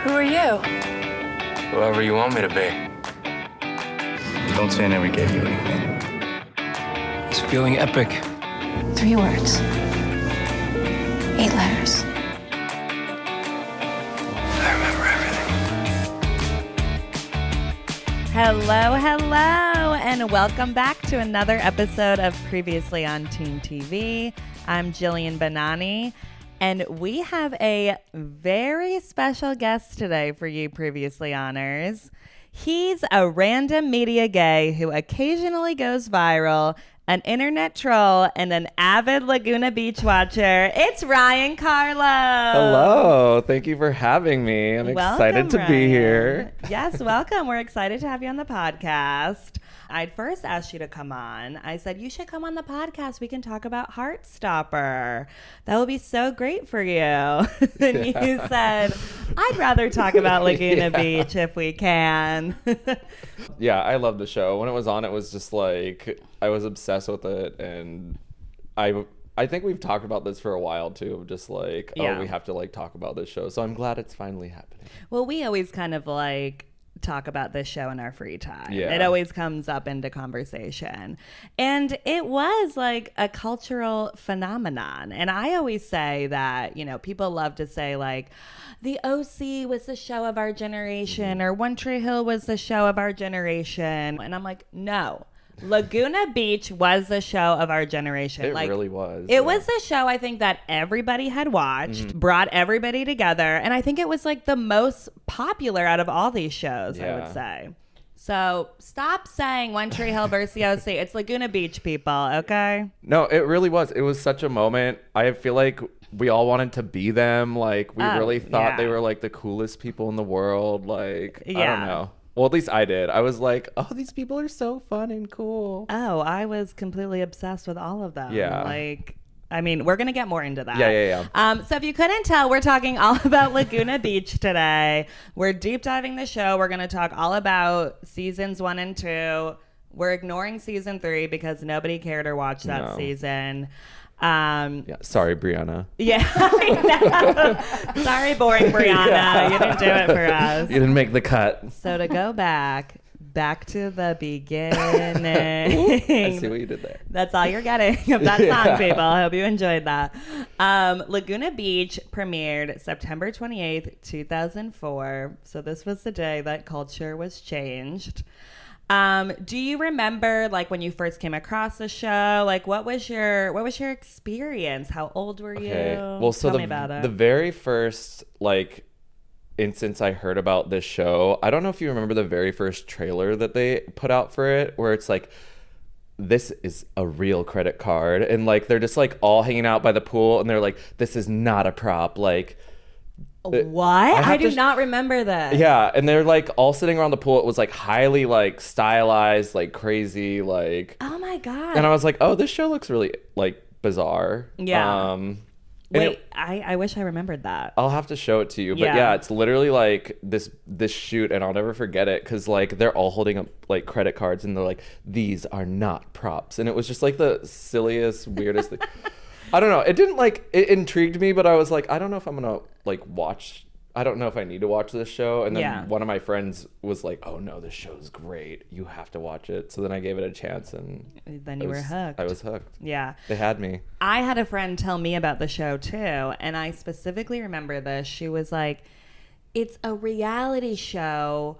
Who are you? Whoever you want me to be. Don't say I never gave you anything. It's feeling epic. 3 words. 8 letters. I remember everything. Hello, and welcome back to another episode of Previously on Teen TV. I'm Jillian Benani, and we have a very special guest today for you Previously Honors. He's a random media gay who occasionally goes viral, an internet troll, and an avid Laguna Beach watcher. It's Ryan Carlo. Hello. Thank you for having me. I'm excited to be here. Yes, welcome. We're excited to have you on the podcast. I'd first asked you to come on. I said, you should come on the podcast. We can talk about Heartstopper. That would be so great for you. And you said, I'd rather talk about Laguna Beach if we can. Yeah, I love the show. When it was on, it was just like, I was obsessed with it. And I think we've talked about this for a while too. Just like, Yeah. Oh, we have to like talk about this show. So I'm glad it's finally happening. Well, we always kind of like talk about this show in our free time. Yeah. It always comes up into conversation. And it was like a cultural phenomenon. And I always say that, you know, people love to say like, the OC was the show of our generation, or One Tree Hill was the show of our generation. And I'm like, no. Laguna Beach was the show of our generation. It like, really was. It was the show I think that everybody had watched, brought everybody together, and I think it was like the most popular out of all these shows, I would say. So stop saying One Tree Hill versus the OC. It's Laguna Beach, people, okay? No, it really was. It was such a moment. I feel like we all wanted to be them. Like, we really thought they were like the coolest people in the world. Like, I don't know. Well, at least I did. I was like, oh, these people are so fun and cool. Oh, I was completely obsessed with all of them. Yeah. Like, I mean, we're going to get more into that. Yeah. So if you couldn't tell, we're talking all about Laguna Beach today. We're deep diving the show. We're going to talk all about seasons 1 and 2. We're ignoring season 3 because nobody cared or watched that season. Yeah. Sorry, Brianna. Yeah, I know. Sorry, boring Brianna. Yeah. You didn't do it for us. You didn't make the cut. So to go back to the beginning. I see what you did there. That's all you're getting of that song, people. I hope you enjoyed that. Laguna Beach premiered September 28th, 2004. So this was the day that culture was changed. Do you remember like when you first came across the show? Like what was your experience? How old were you? Well, so Tell me about it. The very first like instance I heard about this show, I don't know if you remember the very first trailer that they put out for it, where it's like, this is a real credit card, and like they're just like all hanging out by the pool, and they're like, this is not a prop. Like, what? I do not remember that. Yeah, and they're like all sitting around the pool. It was like highly like stylized, like crazy, like. Oh my god! And I was like, oh, this show looks really like bizarre. Yeah. Wait, I wish I remembered that. I'll have to show it to you, but yeah, it's literally like this shoot, and I'll never forget it because like they're all holding up like credit cards, and they're like, these are not props, and it was just like the silliest, weirdest thing. I don't know. It didn't like, it intrigued me, but I was like, I don't know if I'm gonna like watch. I don't know if I need to watch this show. And then one of my friends was like, oh no, this show's great. You have to watch it. So then I gave it a chance, and then you were hooked. I was hooked. Yeah. They had me. I had a friend tell me about the show too. And I specifically remember this. She was like, it's a reality show.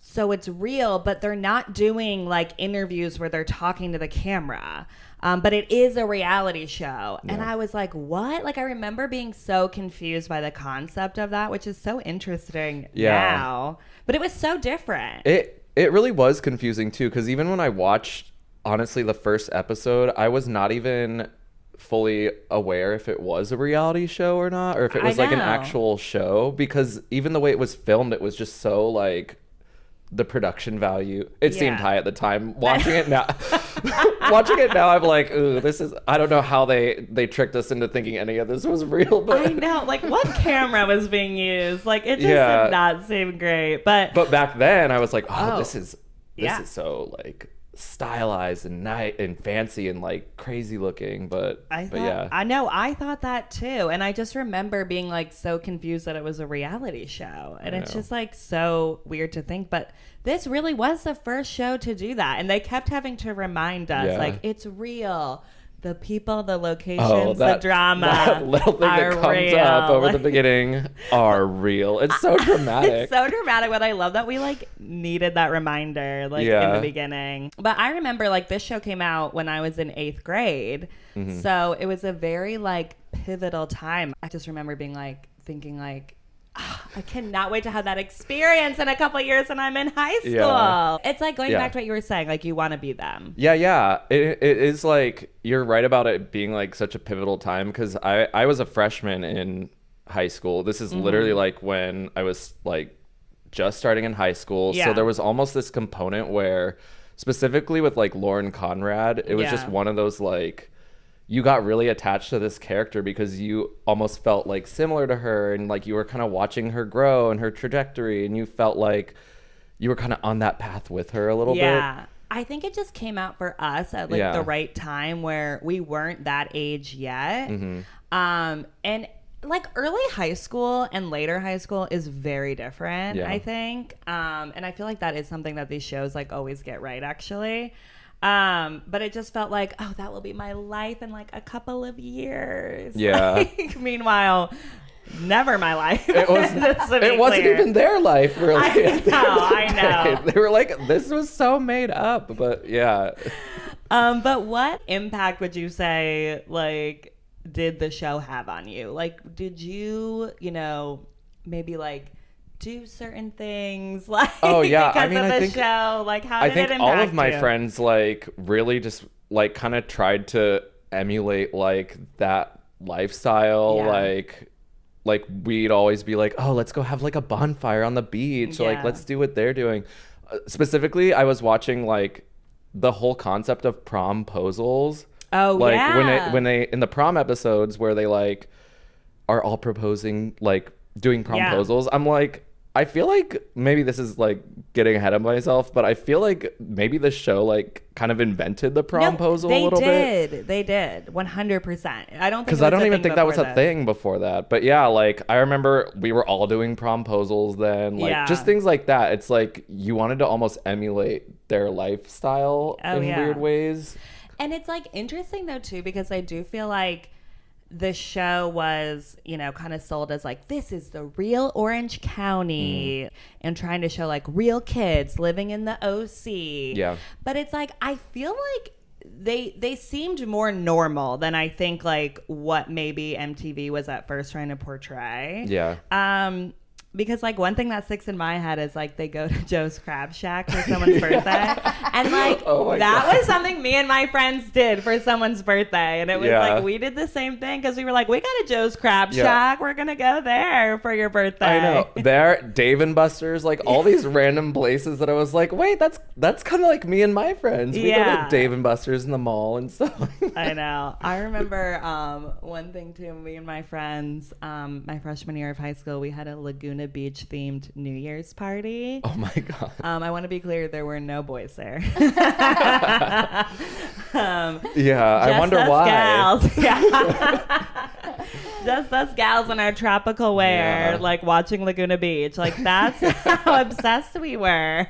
So it's real, but they're not doing like interviews where they're talking to the camera. But it is a reality show. Yeah. And I was like, what? Like, I remember being so confused by the concept of that, which is so interesting now. But it was so different. It really was confusing, too, because even when I watched, honestly, the first episode, I was not even fully aware if it was a reality show or not, or if it was like an actual show, because even the way it was filmed, it was just so, like, the production value, it seemed high at the time. Watching it now, I'm like, ooh, this is, I don't know how they tricked us into thinking any of this was real. But I know, like, what camera was being used? Like, it just did not seem great. But back then, I was like, this is so like stylized and and fancy and like crazy looking, but yeah. I know, I thought that too, and I just remember being like so confused that it was a reality show, and it's just like so weird to think, but this really was the first show to do that, and they kept having to remind us like it's real. The people, the locations, the drama, that little thing that comes real. up over the beginning are real. It's so dramatic. It's so dramatic, but I love that we like needed that reminder like in the beginning. But I remember like this show came out when I was in 8th grade. So it was a very like pivotal time. I just remember being like thinking like, I cannot wait to have that experience in a couple of years when I'm in high school. Yeah. It's like going back to what you were saying, like you want to be them. Yeah. It is like, you're right about it being like such a pivotal time, because I was a freshman in high school. This is literally like when I was like just starting in high school. So there was almost this component where, specifically with like Lauren Conrad, it was just one of those like, you got really attached to this character because you almost felt like similar to her, and like you were kind of watching her grow and her trajectory, and you felt like you were kind of on that path with her a little bit. Yeah. I think it just came out for us at like the right time where we weren't that age yet. And like early high school and later high school is very different, I think. And I feel like that is something that these shows like always get right, actually. But it just felt like, oh, that will be my life in like a couple of years. Yeah. Like, meanwhile, never my life. It wasn't even their life, really. I know. They were like, this was so made up, but yeah. But what impact would you say, like, did the show have on you? Like, did you, maybe like do certain things like because of the show? Like, how did it impact you? I think all of my friends like really just like kind of tried to emulate like that lifestyle. Like we'd always be like, oh, let's go have like a bonfire on the beach. Like, let's do what they're doing. Specifically, I was watching like the whole concept of promposals. Oh, like yeah. when they in the prom episodes where they like are all proposing, like doing promposals. I'm like, I feel like maybe this is like getting ahead of myself, but I feel like maybe the show like kind of invented the promposal a little bit. They did 100%. I don't think, because I don't even think that was a thing before that. But yeah, like I remember we were all doing promposals then, like just things like that. It's like you wanted to almost emulate their lifestyle in weird ways. And it's like interesting though too, because I do feel like the show was, kind of sold as like, this is the real Orange County, and trying to show like real kids living in the OC. Yeah. But it's like, I feel like they seemed more normal than I think like what maybe MTV was at first trying to portray. Yeah. Because like one thing that sticks in my head is like they go to Joe's Crab Shack for someone's birthday, and like that was something me and my friends did for someone's birthday, and it was like we did the same thing because we were like, we got a Joe's Crab Shack, we're gonna go there for your birthday. I know, there, Dave and Buster's, like all these random places that I was like, wait, that's kind of like me and my friends. We go to Dave and Buster's in the mall and stuff. I know. I remember one thing too. Me and my friends, my freshman year of high school, we had a Laguna Beach themed New Year's party. Oh my god. I want to be clear, there were no boys there. I wonder why. Gals. Just us gals in our tropical wear, like watching Laguna Beach. Like that's how obsessed we were.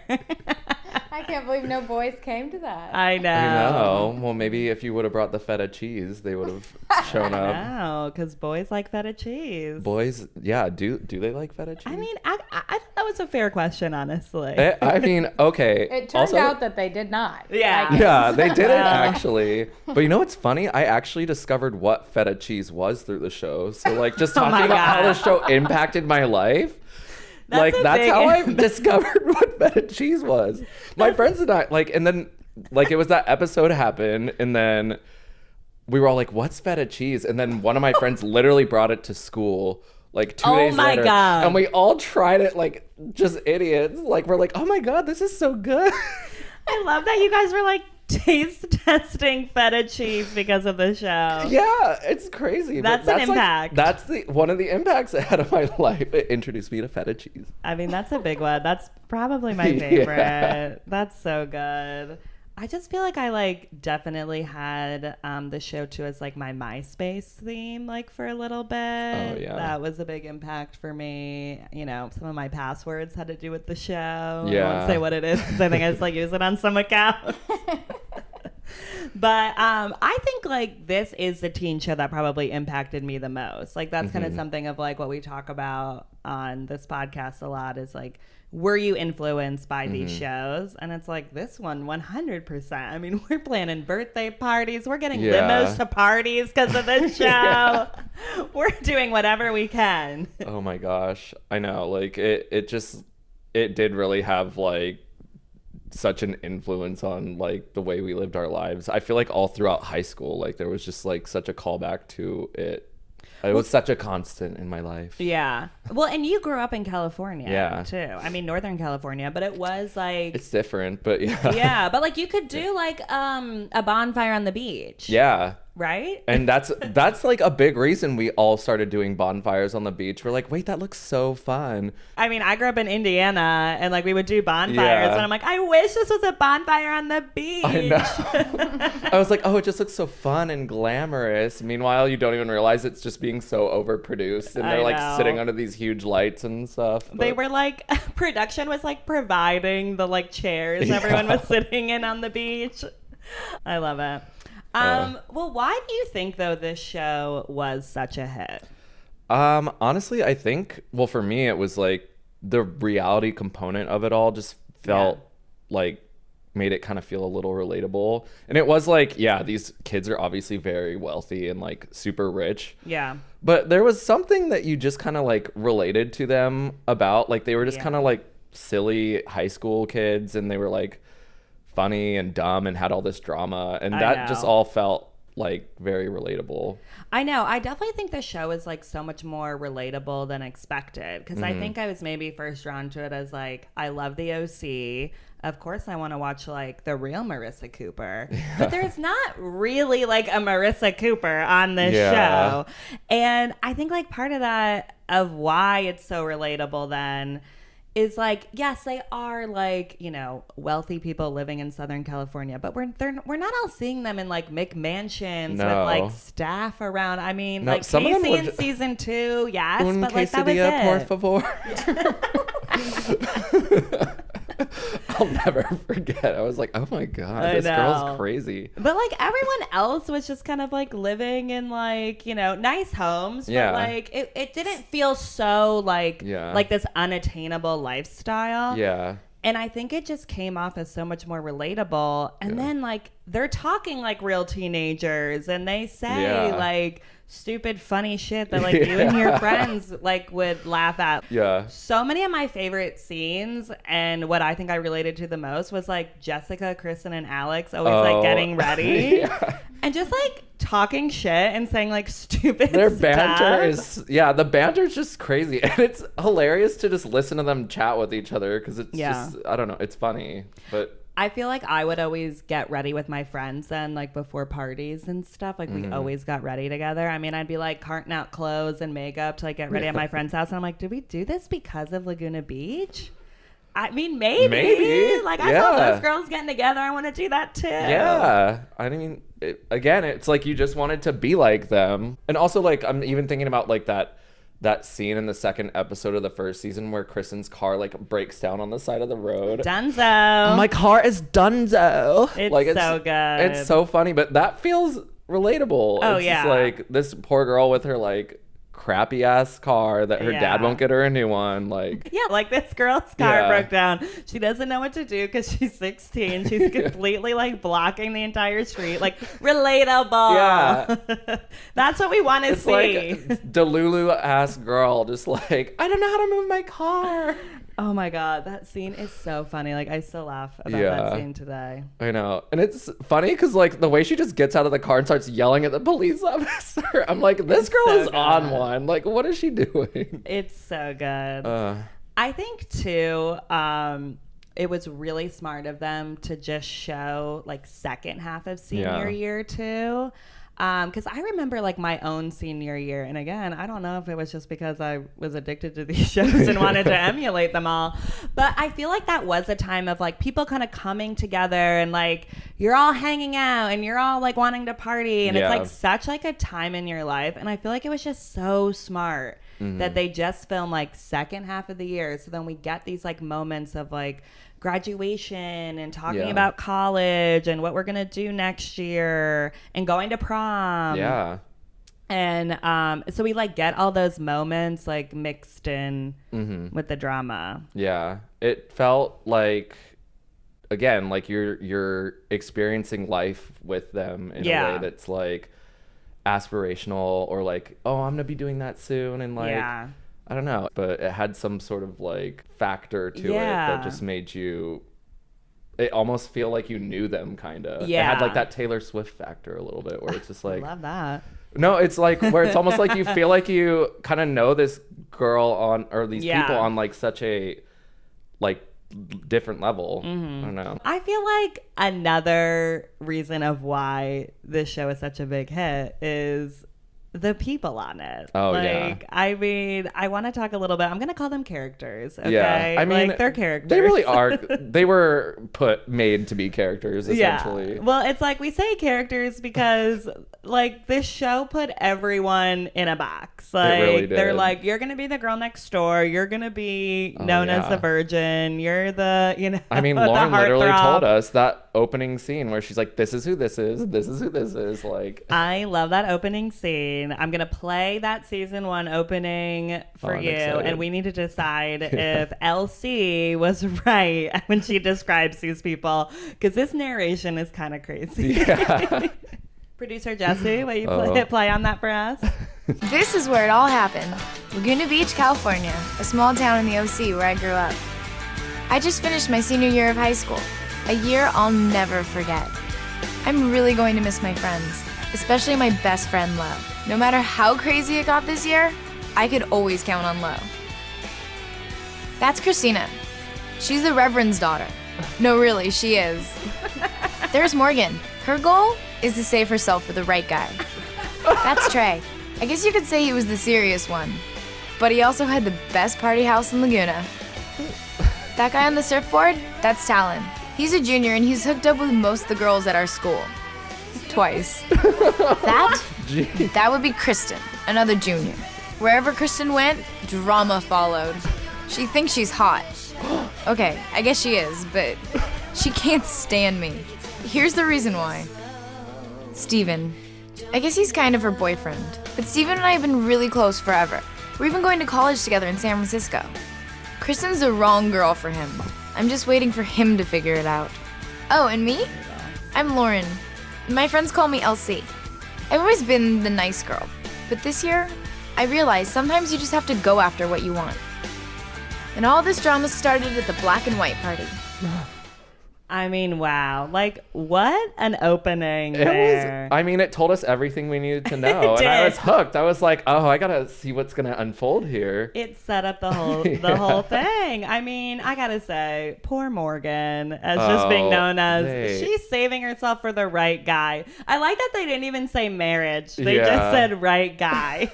I can't believe no boys came to that. I know. I know. Well, maybe if you would have brought the feta cheese, they would have shown up. No, because boys like feta cheese. Boys, yeah. Do they like feta cheese? I mean, I thought that was a fair question, honestly. I mean, okay. It turned out that they did not. Yeah. Yeah, they didn't actually. But you know what's funny? I actually discovered what feta cheese was through the show. So, like, just talking about how the show impacted my life. That's how I discovered what feta cheese was. My friends and I, like, and then, like, it was that episode happened, and then we were all like, what's feta cheese? And then one of my friends literally brought it to school, like, 2 days later. God. And we all tried it, like, just idiots. Like, we're like, oh my God, this is so good. I love that you guys were, like, taste testing feta cheese because of the show. Yeah, it's crazy. That's an impact. Like, that's one of the impacts I had of my life. It introduced me to feta cheese. I mean, that's a big one. That's probably my favorite. That's so good. I just feel like I like definitely had the show too as like my MySpace theme like for a little bit. Oh yeah. That was a big impact for me. You know, some of my passwords had to do with the show. Yeah. I won't say what it is because I think I just like use it on some accounts. But I think like this is the teen show that probably impacted me the most. Like that's kind of something of like what we talk about on this podcast a lot is like, were you influenced by these shows? And it's like this one 100%. I mean, we're planning birthday parties. We're getting limos to parties because of this show. We're doing whatever we can. Oh my gosh. I know. Like it did really have like such an influence on like the way we lived our lives. I feel like all throughout high school, like there was just like such a callback to it. It was such a constant in my life. Yeah. Well, and you grew up in California too. I mean, Northern California, but it was like It's different, but yeah. Yeah, but like you could do like a bonfire on the beach. Yeah. Right? And that's like a big reason we all started doing bonfires on the beach. We're like, wait, that looks so fun. I mean, I grew up in Indiana and like we would do bonfires Yeah. and I'm like, I wish this was a bonfire on the beach. I know. I was like, oh, it just looks so fun and glamorous. Meanwhile, you don't even realize it's just being so overproduced. And they're I like know. sitting under these huge lights and stuff. They but- were like, production was like providing the like chairs everyone was sitting in on the beach. I love it. Well, why do you think though this show was such a hit? Honestly, I think, well, for me, it was like the reality component of it all just felt like made it kind of feel a little relatable. And it was like, yeah, these kids are obviously very wealthy and like super rich. Yeah. But there was something that you just kind of like related to them about. Like they were just kind of like silly high school kids and they were like funny and dumb and had all this drama. And that just all felt like very relatable. I know. I definitely think the show is like so much more relatable than expected because I think I was maybe first drawn to it as like, I love the OC. Of course, I want to watch like the real Marissa Cooper, but there's not really like a Marissa Cooper on this show. And I think like part of that of why it's so relatable then is like, yes, they are like, you know, wealthy people living in Southern California, but we're not all seeing them in like McMansions with like staff around. I mean, No, like some of them Casey were in just- season 2, yes, Un but like that was quesadilla, por it. favor. I'll never forget. I was like, oh my God, I this know. girl's crazy. But like everyone else was just kind of like living in like, you know, nice homes. Yeah. But like it didn't feel so like like this unattainable lifestyle. Yeah. And I think it just came off as so much more relatable. And then like they're talking like real teenagers and they say like stupid funny shit that like you and your friends like would laugh at. Yeah. So many of my favorite scenes and what I think I related to the most was like Jessica, Kristin, and Alex always like getting ready and just like talking shit and saying like stupid Their stuff. banter is the banter's just crazy. And it's hilarious to just listen to them chat with each other because it's just, I don't know, it's funny. But I feel like I would always get ready with my friends then, like before parties and stuff. Like we always got ready together. I mean, I'd be like carting out clothes and makeup to like get ready at my friend's house. And I'm like, did we do this because of Laguna Beach? I mean, maybe. Like I saw those girls getting together. I want to do that too. yeah, I mean, again, it's like you just wanted to be like them. And also like, I'm even thinking about like that scene in the second episode of the first season where Kristin's car like breaks down on the side of the road. Dunzo. My car is Dunzo. It's so good. It's so funny, but that feels relatable. Oh, it's yeah. just like this poor girl with her like crappy ass car that her dad won't get her a new one. Like Yeah, like this girl's car broke down. She doesn't know what to do because she's 16. She's completely like blocking the entire street. Like relatable. Yeah. That's what we want to it's see. like Delulu ass girl just like, I don't know how to move my car. Oh my God, that scene is so funny. Like I still laugh about that scene today. I know. And it's funny because like the way she just gets out of the car and starts yelling at the police officer. I'm like, this girl so is good. on one. Like, what is she doing? It's so good. I think too, it was really smart of them to just show like second half of senior year too. Because I remember like my own senior year, and again, I don't know if it was just because I was addicted to these shows and wanted to emulate them all, but I feel like that was a time of like people kind of coming together and like you're all hanging out and you're all like wanting to party, and it's like such like a time in your life, and I feel like it was just so smart that they just film like second half of the year, so then we get these like moments of like graduation and talking about college and what we're gonna do next year and going to prom. And so we like get all those moments like mixed in with the drama. It felt like, again, like you're experiencing life with them in a way that's like aspirational, or like, oh, I'm gonna be doing that soon, and like I don't know, but it had some sort of like factor to it that just made you, it almost feel like you knew them, kind of. It had like that Taylor Swift factor a little bit, where it's just like, I love that. No, it's like where it's almost like you feel like you kind of know this girl on, or these people on like such a like different level. I don't know. I feel like another reason of why this show is such a big hit is the people on it. I mean, I want to talk a little bit. I'm going to call them characters. Okay. I mean, like, they're characters. They really are. They were made to be characters, essentially. Well, it's like we say characters because like this show put everyone in a box. Like, it really did. They're like, you're going to be the girl next door. You're going to be known as the virgin. You're the, you know, I mean, Lauren literally told us that opening scene where she's like, this is who this is. This is who this is. Like, I love that opening scene. I'm going to play that season 1 opening for you. Excited. And we need to decide if LC was right when she describes these people, because this narration is kind of crazy. Producer Jesse, will you play on that for us? This is where it all happened. Laguna Beach, California, a small town in the OC where I grew up. I just finished my senior year of high school, a year I'll never forget. I'm really going to miss my friends, especially my best friend, Lo. No matter how crazy it got this year, I could always count on Lo. That's Christina. She's the Reverend's daughter. No, really, she is. There's Morgan. Her goal is to save herself for the right guy. That's Trey. I guess you could say he was the serious one, but he also had the best party house in Laguna. That guy on the surfboard, that's Talon. He's a junior and he's hooked up with most of the girls at our school. Twice. That would be Kristin, another junior. Wherever Kristin went, drama followed. She thinks she's hot. Okay, I guess she is, but she can't stand me. Here's the reason why. Steven. I guess he's kind of her boyfriend, but Steven and I have been really close forever. We're even going to college together in San Francisco. Kristin's the wrong girl for him. I'm just waiting for him to figure it out. Oh, and me? I'm Lauren. My friends call me LC. I've always been the nice girl, but this year, I realized sometimes you just have to go after what you want. And all this drama started at the black and white party. I mean, wow. Like, what an opening it told us everything we needed to know. And I was hooked. I was like, oh, I got to see what's going to unfold here. It set up the whole thing. I mean, I got to say, poor Morgan, as just being known as, she's saving herself for the right guy. I like that they didn't even say marriage. They just said right guy.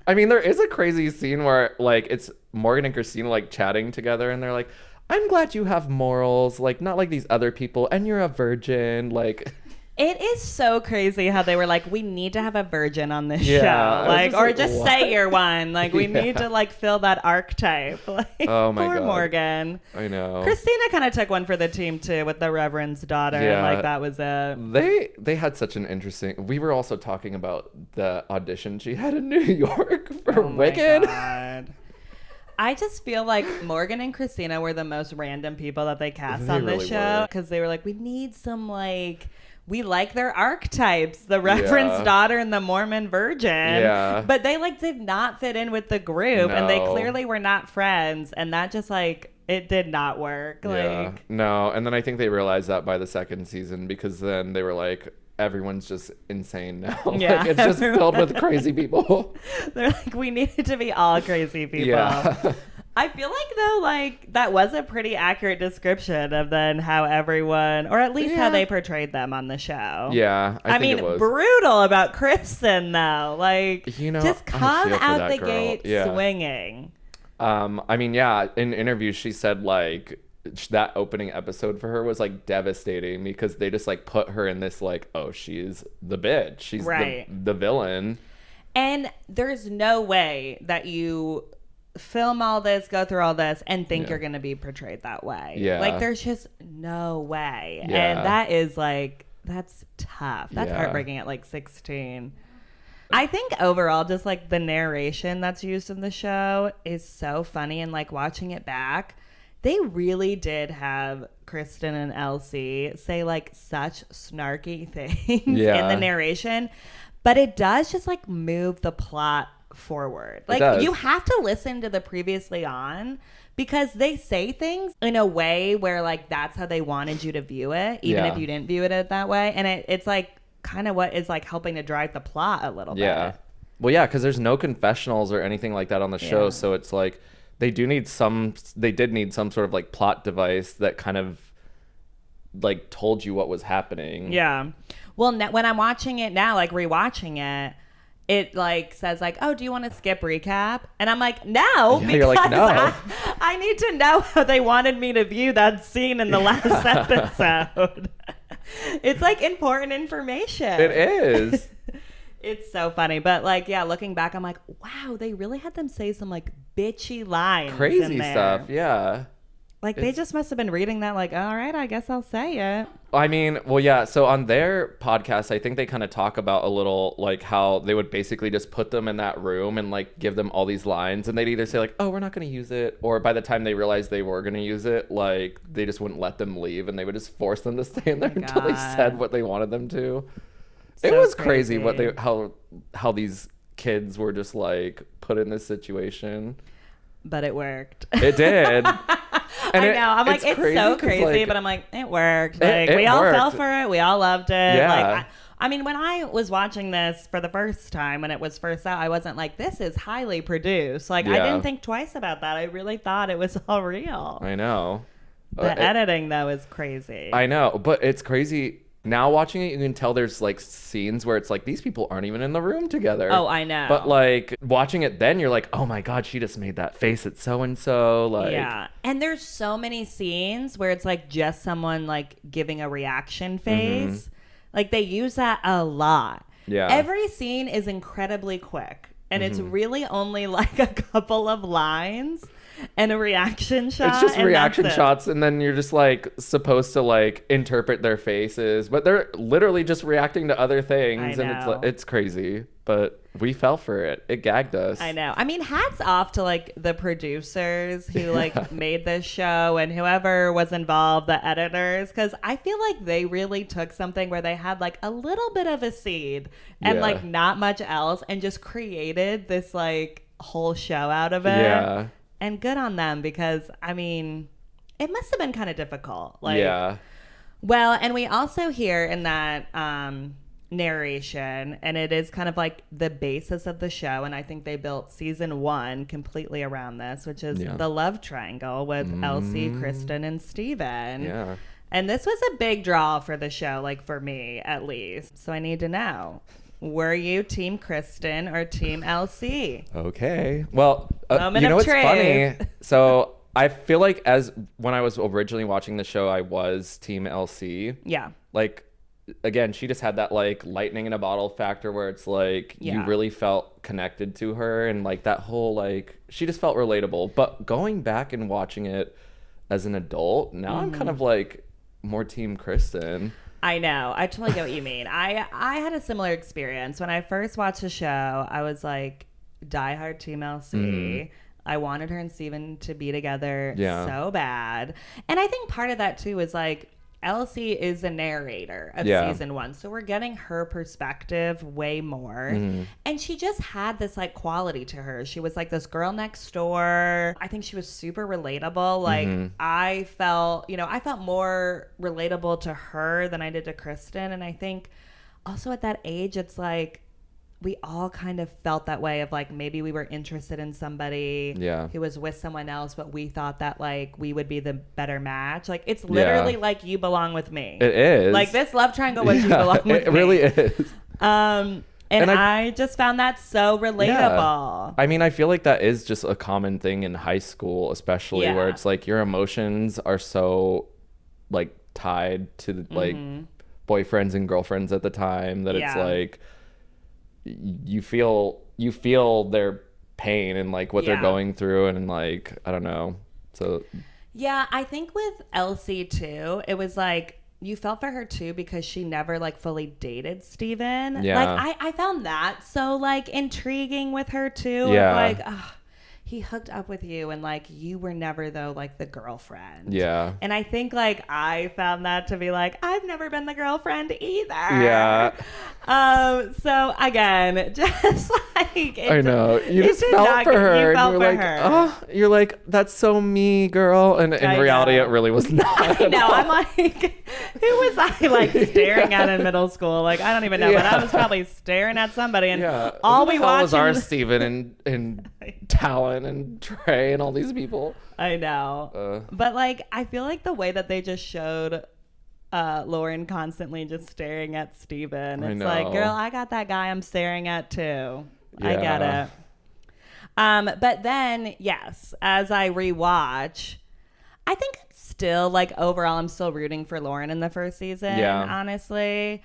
I mean, there is a crazy scene where, like, it's Morgan and Christina, like, chatting together, and they're like, I'm glad you have morals, like, not like these other people, and you're a virgin, like... It is so crazy how they were like, we need to have a virgin on this show. Like, or just what? Say you're one. Like, we need to, like, fill that archetype. Like, oh my poor God. Morgan. I know. Christina kind of took one for the team, too, with the Reverend's daughter. Yeah. And, like, that was it. They had such an interesting... We were also talking about the audition she had in New York for Wicked. God. I just feel like Morgan and Christina were the most random people that they cast on this show. Because they were like, we need some, like... We like their archetypes, the Reverend's daughter and the Mormon virgin. Yeah. But they, like, did not fit in with the group. No. And they clearly were not friends. And that just, like, it did not work. Yeah. Like, no. And then I think they realized that by the second season, because then they were like, everyone's just insane now. Yeah, like, it's just filled with crazy people. They're like, we need it to be all crazy people. Yeah. I feel like though, like that was a pretty accurate description of then how everyone, or at least how they portrayed them on the show. Yeah, I think mean, it was brutal about Kristin though. Like, You know, just I come feel for out that the girl. gate Yeah. swinging. I mean, yeah, in interviews she said like that opening episode for her was like devastating because they just like put her in this like, oh, she's the bitch, she's Right. the villain. And there's no way that you film all this, go through all this, and think you're going to be portrayed that way. Yeah. Like, there's just no way. Yeah. And that is like, that's tough. That's Yeah. heartbreaking at like 16. I think overall, just like the narration that's used in the show is so funny. And like watching it back, they really did have Kristin and Elsie say like such snarky things Yeah. in the narration. But it does just like move the plot forward. Like does. you have to listen to the previously on because they say things in a way where like that's how they wanted you to view it, even Yeah. if you didn't view it that way. And it's like kind of what is like helping to drive the plot a little Yeah. bit. Well, yeah, because there's no confessionals or anything like that on the show, Yeah. so it's like they did need some sort of like plot device that kind of like told you what was happening. Yeah. Well, when I'm watching it now, like rewatching it, it like says like, oh, do you want to skip recap? And I'm like, no, Yeah, you're like, no. I need to know how they wanted me to view that scene in the last episode. It's like important information. It is. It's so funny. But like, yeah, looking back, I'm like, wow, they really had them say some like bitchy lines. Crazy in there. stuff. Yeah. Like they just must have been reading that like, all right, I guess I'll say it. I mean, well, yeah. So on their podcast, I think they kind of talk about a little like how they would basically just put them in that room and like give them all these lines, and they'd either say like, "Oh, we're not going to use it," or by the time they realized they were going to use it, like they just wouldn't let them leave, and they would just force them to stay in there until they God. said what they wanted them to. It So was crazy what crazy. how these kids were just like put in this situation. But it worked. It did. And I know. I'm like, it's so 'cause, crazy, like, but I'm like, it worked. It- Like, it we all fell worked. for it. We all loved it. Yeah. Like, I mean, when I was watching this for the first time, when it was first out, I wasn't like, this is highly produced. Like, I Yeah. didn't think twice about that. I really thought it was all real. I know. The editing, though, is crazy. I know, but it's crazy. Now watching it, you can tell there's like scenes where it's like these people aren't even in the room together. Oh, I know. But like watching it then, you're like, oh my God, she just made that face at so and so. Like, Yeah. And there's so many scenes where it's like just someone like giving a reaction face. Like they use that a lot. Yeah. Every scene is incredibly quick. And it's really only like a couple of lines and a reaction shot. it's just and reaction that's it. shots, and then you're just like supposed to like interpret their faces, but they're literally just reacting to other things, I and it's know. like, it's crazy. But we fell for it. It gagged us. I know. I mean, hats off to like the producers who like made this show and whoever was involved, the editors, because I feel like they really took something where they had like a little bit of a seed and Yeah. like not much else and just created this like whole show out of it. Yeah. And good on them because I mean, it must have been kind of difficult. Like, Yeah. well, and we also hear in that narration, and it is kind of like the basis of the show, and I think they built season 1 completely around this, which is Yeah. the love triangle with Elsie, Kristin, and Steven. Yeah. And this was a big draw for the show, like for me at least. So I need to know, were you team Kristin or team Elsie? Okay. Well, Moment you know of what's funny? truth. So I feel like when I was originally watching the show, I was Team LC. Yeah. Like, again, she just had that like lightning in a bottle factor where it's like you Yeah. really felt connected to her, and like that whole like she just felt relatable. But going back and watching it as an adult, now I'm kind of like more Team Kristin. I know. I totally get what you mean. I had a similar experience. When I first watched the show, I was like diehard Team LC. I wanted her and Steven to be together Yeah. so bad. And I think part of that too is like Elsie is the narrator of Yeah. season 1. So we're getting her perspective way more. And she just had this like quality to her. She was like this girl next door. I think she was super relatable. Like I felt more relatable to her than I did to Kristin. And I think also at that age, it's like, we all kind of felt that way of like maybe we were interested in somebody who was with someone else, but we thought that like we would be the better match. Like it's literally like You Belong With Me. It is. Like this love triangle was You Belong With Me. It really is. And I just found that so relatable. Yeah. I mean, I feel like that is just a common thing in high school, especially where it's like your emotions are so like tied to like boyfriends and girlfriends at the time that it's like you feel their pain and like what they're going through and like I don't know. So yeah, I think with Elsie too, it was like you felt for her too because she never like fully dated Steven. Yeah. Like I found that so like intriguing with her too. Yeah. Of like, he hooked up with you and like you were never though like the girlfriend. Yeah. And I think like I found that to be like I've never been the girlfriend either. Yeah. So again, just like I know you just felt for her and you're like, oh, you're like that's so me, girl. And in reality, it really was not. I know. I'm like, who was I like staring at in middle school? Like I don't even know, but I was probably staring at somebody. And all we watched was our Steven and Talon and Trey and all these people. I know. But like I feel like the way that they just showed Lauren constantly just staring at Steven. It's like, girl, I got that guy I'm staring at too. Yeah. I get it. But then, yes, as I rewatch, I think it's still like overall I'm still rooting for Lauren in the first season, honestly.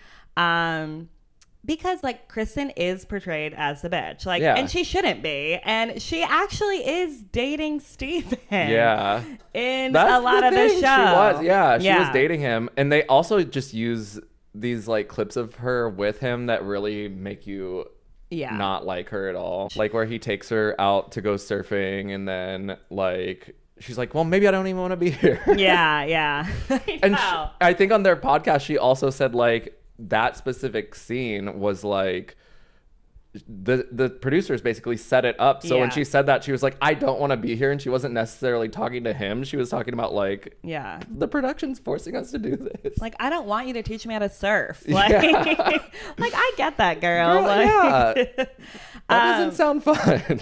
Because like Kristin is portrayed as the bitch, like, and she shouldn't be, and she actually is dating Steven. Yeah, in a lot of the show, she was dating him, and they also just use these like clips of her with him that really make you not like her at all. Like where he takes her out to go surfing, and then like she's like, well, maybe I don't even want to be here. Yeah. And I think on their podcast, she also said like that specific scene was like the producers basically set it up. So when she said that, she was like, I don't want to be here. And she wasn't necessarily talking to him. She was talking about like, the production's forcing us to do this. Like, I don't want you to teach me how to surf. Like, like I get that, girl. Like, that doesn't sound fun.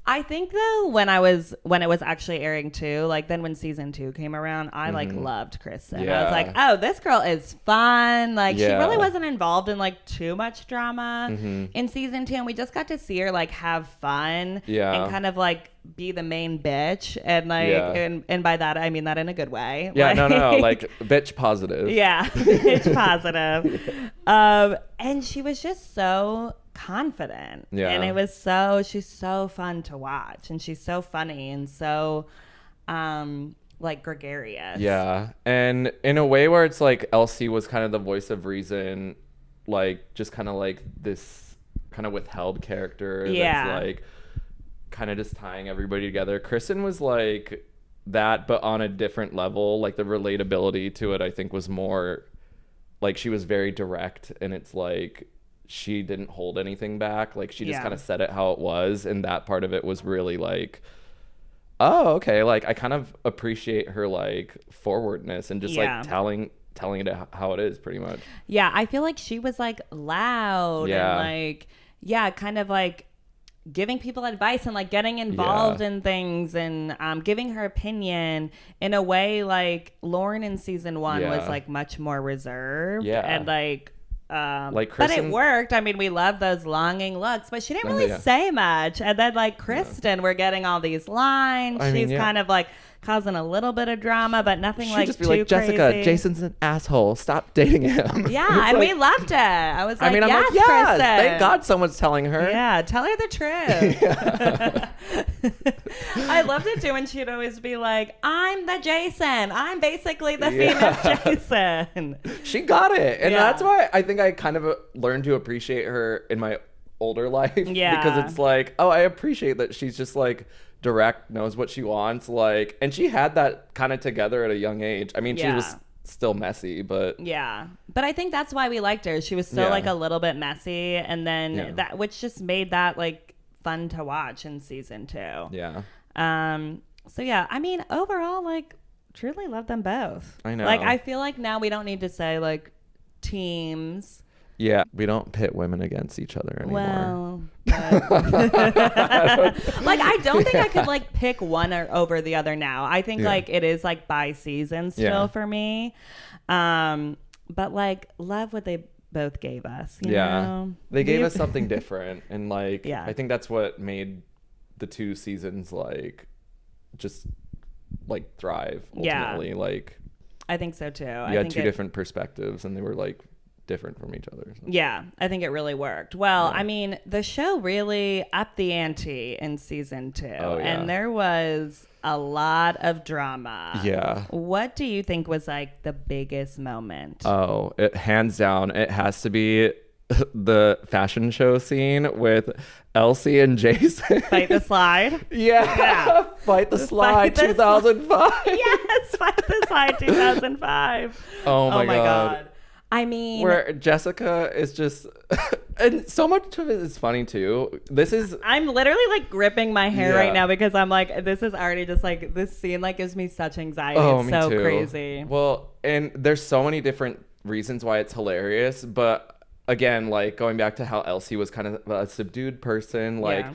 I think though when it was actually airing too, like then when season 2 came around, I like loved Kristin. I was like, oh, this girl is fun. Like she really wasn't involved in like too much drama in season 2, and we just got to see her like have fun and kind of like be the main bitch, and like and by that I mean that in a good way. Yeah, like, no, like bitch positive. Yeah, bitch positive. And she was just so confident, and it was she's so fun to watch, and she's so funny and so like gregarious, and in a way where it's like Elsie was kind of the voice of reason, like just kind of like this kind of withheld character that's like kind of just tying everybody together. Kristin was like that, but on a different level. Like the relatability to it, I think, was more like she was very direct, and it's like she didn't hold anything back. Like she just kind of said it how it was, and that part of it was really like, oh, okay. Like I kind of appreciate her like forwardness and just like telling it how it is, pretty much. Yeah, I feel like she was like loud and like kind of like giving people advice and like getting involved in things and giving her opinion in a way like Lauren in season 1 was like much more reserved and like Kristin, but it worked. I mean, we love those longing looks, but she didn't really say much. And then like Kristin, we're getting all these lines. She's kind of like causing a little bit of drama, but nothing She'd like just be too like, Jessica, crazy. Jason's an asshole. Stop dating him. Yeah, and like, we loved it. I was like, I mean, I'm yes, like, yes, Kristin. thank God someone's telling her. Yeah, tell her the truth. I loved it too when she'd always be like, I'm the Jason. I'm basically the female Jason. She got it. And that's why I think I kind of learned to appreciate her in my older life. Yeah. Because it's like, oh, I appreciate that she's just like direct, knows what she wants, like, and she had that kind of together at a young age. I mean, she was still messy, but but I think that's why we liked her. She was still like a little bit messy, and then that, which just made that like fun to watch in season 2. So yeah, I mean, overall, like, truly love them both. I know. Like, I feel like now we don't need to say like teams. Yeah, we don't pit women against each other anymore. Well, like I don't think I could like pick one over the other now. I think like it is like by season still for me. But like love what they both gave us. You know? They gave us something different, and like I think that's what made the 2 seasons like just like thrive ultimately. Yeah. Like I think so too. You I had think 2 different perspectives, and they were like different from each other. So. Yeah, I think it really worked. Well, I mean, the show really upped the ante in season 2, and there was a lot of drama. Yeah. What do you think was like the biggest moment? Oh, hands down, it has to be the fashion show scene with Elsie and Jason. Fight the slide? Yeah. Fight the slide 2005. Yes, Fight the slide 2005. Oh my God. I mean, where Jessica is just, and so much of it is funny too. I'm literally like gripping my hair right now because I'm like, this is already just like, this scene like gives me such anxiety. It's so crazy. Well, and there's so many different reasons why it's hilarious, but again, like going back to how Elsie was kind of a subdued person, like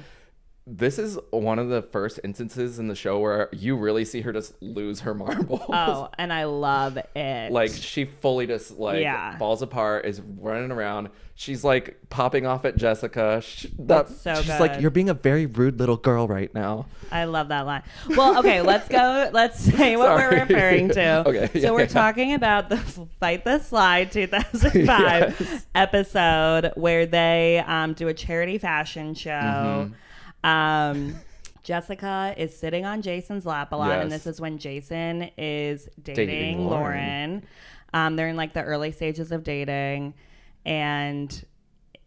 this is one of the first instances in the show where you really see her just lose her marbles. Oh, and I love it. Like she fully just like falls apart, is running around. She's like popping off at Jessica. She's good. like, you're being a very rude little girl right now. I love that line. Well, okay, let's say what we're referring to. Okay. So we're talking about the Fight the Slide 2005 episode where they do a charity fashion show. Jessica is sitting on Jason's lap a lot, and this is when Jason is dating Lauren. They're in like the early stages of dating, and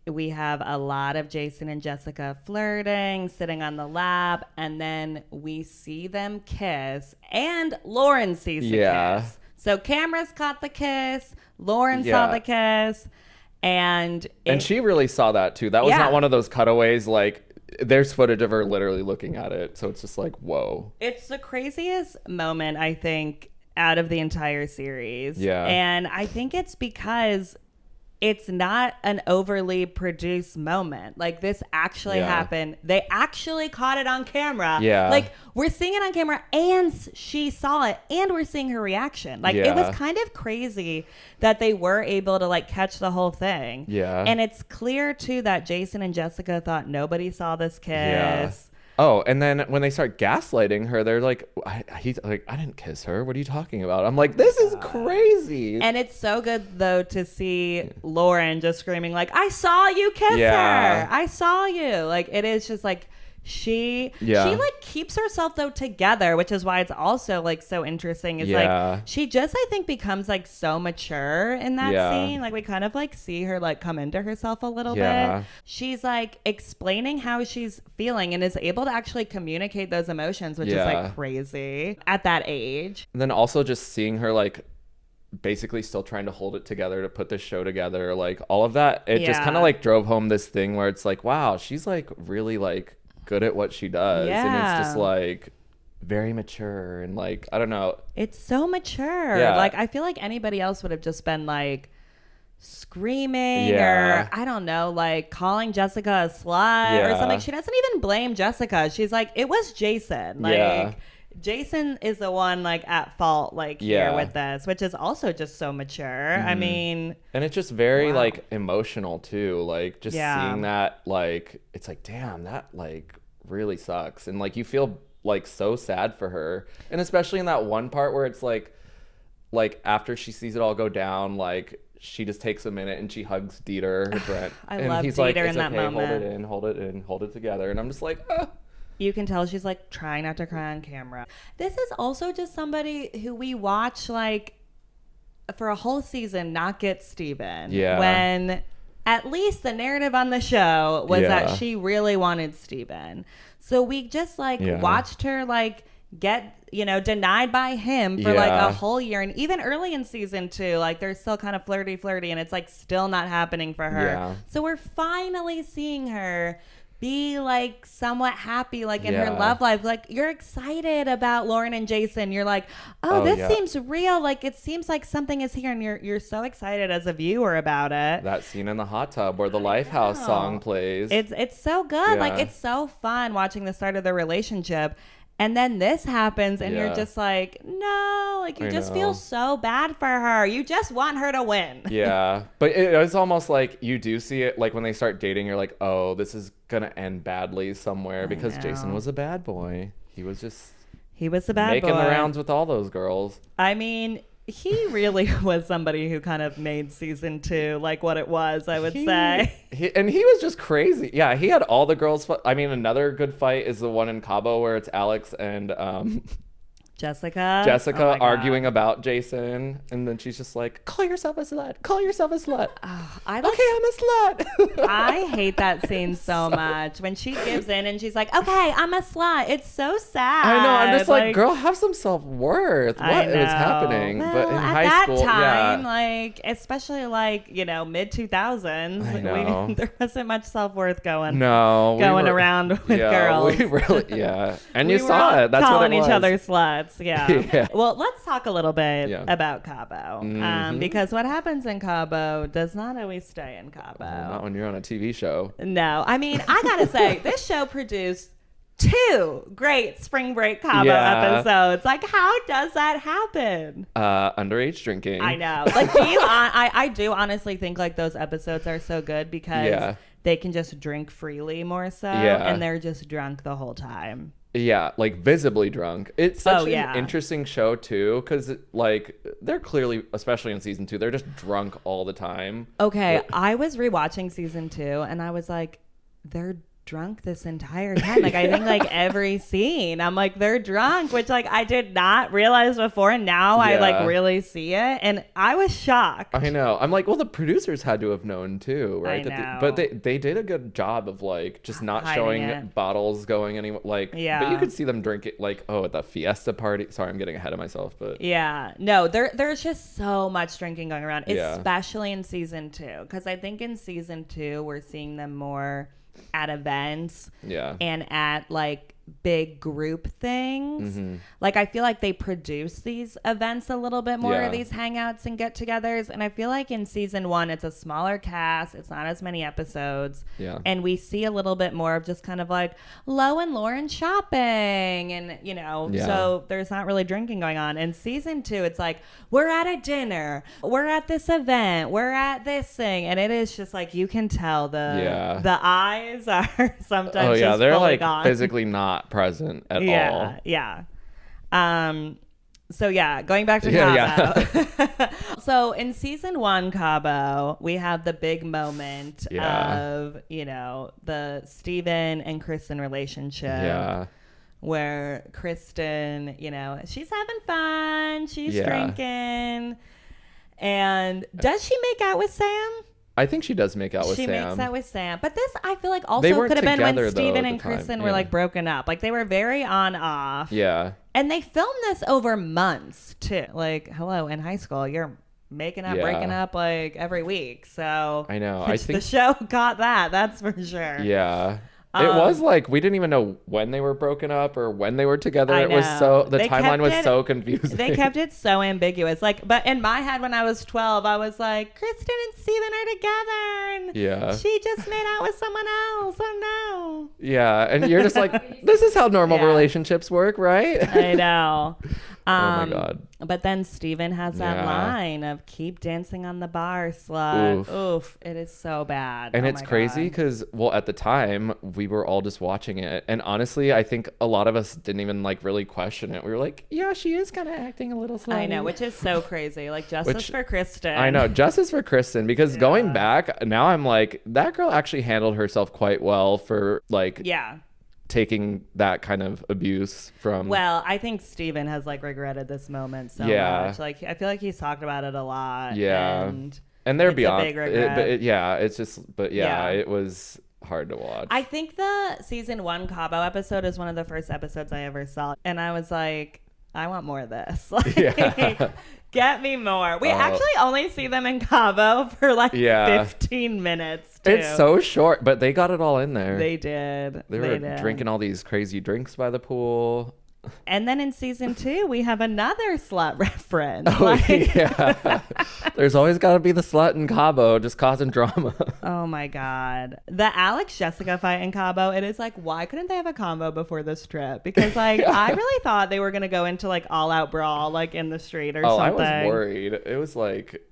we have a lot of Jason and Jessica flirting, sitting on the lap, and then we see them kiss, and Lauren sees the kiss. So cameras caught the kiss, Lauren saw the kiss, and she really saw that too. That was not one of those cutaways like. There's footage of her literally looking at it, so it's just like, whoa. It's the craziest moment, I think, out of the entire series. Yeah. And I think it's because it's not an overly produced moment. Like, this actually happened. They actually caught it on camera. Yeah. Like, we're seeing it on camera, and she saw it, and we're seeing her reaction. Like, it was kind of crazy that they were able to, like, catch the whole thing. Yeah. And it's clear, too, that Jason and Jessica thought nobody saw this kiss. Yeah. Oh, and then when they start gaslighting her, they're like, he's like, I didn't kiss her. What are you talking about? I'm like, this is crazy. And it's so good, though, to see Lauren just screaming, like, I saw you kiss her. I saw you. Like, it is just like, she like keeps herself though together, which is why it's also like so interesting. Is like she just, I think, becomes like so mature in that scene. Like we kind of like see her like come into herself a little bit. She's like explaining how she's feeling and is able to actually communicate those emotions, which is like crazy at that age. And then also just seeing her like basically still trying to hold it together to put this show together, like all of that, it just kind of like drove home this thing where it's like, wow, she's like really like good at what she does. And it's just like very mature and like, I don't know, it's so mature. Like I feel like anybody else would have just been like screaming or I don't know, like calling Jessica a slut or something. She doesn't even blame Jessica. She's like, it was Jason. Like Jason is the one like at fault like here with this, which is also just so mature. I mean, and it's just very like emotional too, like just seeing that, like it's like, damn, that like really sucks. And like you feel like so sad for her, and especially in that one part where it's like after she sees it all go down, like she just takes a minute and she hugs Dieter, Brent. I love Dieter in that moment. Hold it together. And I'm just like, You can tell she's like trying not to cry on camera. This is also just somebody who we watch like for a whole season not get Steven. When at least the narrative on the show was that she really wanted Steven. So we just like watched her like get, you know, denied by him for like a whole year. And even early in season 2, like they're still kind of flirty and it's like still not happening for her. So we're finally seeing her be like somewhat happy like in her love life. Like you're excited about Lauren and Jason. You're like, oh this seems real. Like it seems like something is here, and you're so excited as a viewer about it. That scene in the hot tub where the Lifehouse song plays. It's so good. Yeah. Like it's so fun watching the start of their relationship. And then this happens and you're just like, no, like you just feel so bad for her. You just want her to win. Yeah. But it's almost like you do see it, like when they start dating, you're like, oh, this is going to end badly somewhere because Jason was a bad boy. He was a bad boy. Making the rounds with all those girls. I mean, he really was somebody who kind of made season 2 like what it was, I would say. And he was just crazy. Yeah, he had all the girls. I mean, another good fight is the one in Cabo where it's Alex and Jessica Oh arguing about Jason, and then she's just like, call yourself a slut. Call yourself a slut. Okay, I'm a slut. I hate that scene so much. When she gives in and she's like, okay, I'm a slut. It's so sad. I know. I'm just like, girl, have some self-worth. What is happening? Well, but in at high that school, time, like, especially like, you know, mid-2000s, there wasn't much self-worth going around with girls. We really, and we you saw it. That's what it was. Calling each other sluts. Yeah. Yeah. Well, let's talk a little bit about Cabo. Because what happens in Cabo does not always stay in Cabo. Not when you're on a TV show. No. I mean, I gotta say, this show produced 2 great spring break Cabo episodes. Like, how does that happen? Underage drinking. I know. Like, I do honestly think like those episodes are so good because they can just drink freely more so. And they're just drunk the whole time. Yeah, like visibly drunk. It's such an interesting show too, because like they're clearly, especially in season 2, they're just drunk all the time. Okay, I was rewatching season 2 and I was like, they're drunk this entire time. Like I think like every scene I'm like, they're drunk, which like I did not realize before, and now I like really see it, and I was shocked. I know. I'm like, well, the producers had to have known too, right? I know. But they did a good job of like just not showing bottles going anywhere. Like, but you could see them drink it like, at the fiesta party. Sorry, I'm getting ahead of myself, but no, there's just so much drinking going around, especially in season 2, because I think in season 2 we're seeing them more at events and at like big group things. Like I feel like they produce these events a little bit more, these hangouts and get-togethers, and I feel like in season 1 it's a smaller cast, it's not as many episodes, and we see a little bit more of just kind of like Lo and Lauren shopping, and you know, so there's not really drinking going on. In season 2 it's like, we're at a dinner, we're at this event, we're at this thing, and it is just like you can tell the eyes are sometimes just they're fully like gone. Physically not present at all. So going back to Cabo. So in season 1 Cabo, we have the big moment of, you know, the Steven and Kristin relationship. Where Kristin, you know, she's having fun, she's drinking, and does she make out with Sam? I think she does make out with Sam. She makes out with Sam. But this, I feel like, also could have been when Steven and Kristin were like broken up. Like they were very on off. Yeah. And they filmed this over months too. Like, hello, in high school, you're making up, breaking up like every week. So I know. I think the show got that. That's for sure. Yeah. It was like we didn't even know when they were broken up or when they were together. I It was know. the timeline was so confusing. They kept it so ambiguous. Like, but in my head when I was 12, I was like, Kristin and Steven are together, and she just made out with someone else. Oh no. Yeah, and you're just like, this is how normal relationships work, right? I know. Oh my God. But then Steven has that line of keep dancing on the bar, slut. Oof. It is so bad. And it's crazy because, well, at the time, we were all just watching it. And honestly, I think a lot of us didn't even like really question it. We were like, yeah, she is kind of acting a little slutty. I know, which is so crazy. Like, justice for Kristin. I know, justice for Kristin. Because going back, now I'm like, that girl actually handled herself quite well for like... taking that kind of abuse from... Well, I think Steven has like regretted this moment so much. Like, I feel like he's talked about it a lot. And they're beyond... a big regret. It's just... But it was hard to watch. I think the season 1 Cabo episode is one of the first episodes I ever saw. And I was like, I want more of this. Like, Yeah. get me more. We actually only see them in Cabo for like 15 minutes, too. It's so short, but they got it all in there. They did. They were drinking all these crazy drinks by the pool. And then in season 2, we have another slut reference. Oh, yeah. There's always got to be the slut in Cabo just causing drama. Oh, my God. The Alex-Jessica fight in Cabo, it is like, why couldn't they have a combo before this trip? Because, like, I really thought they were going to go into, like, all-out brawl, like, in the street or something. I was worried. It was, like,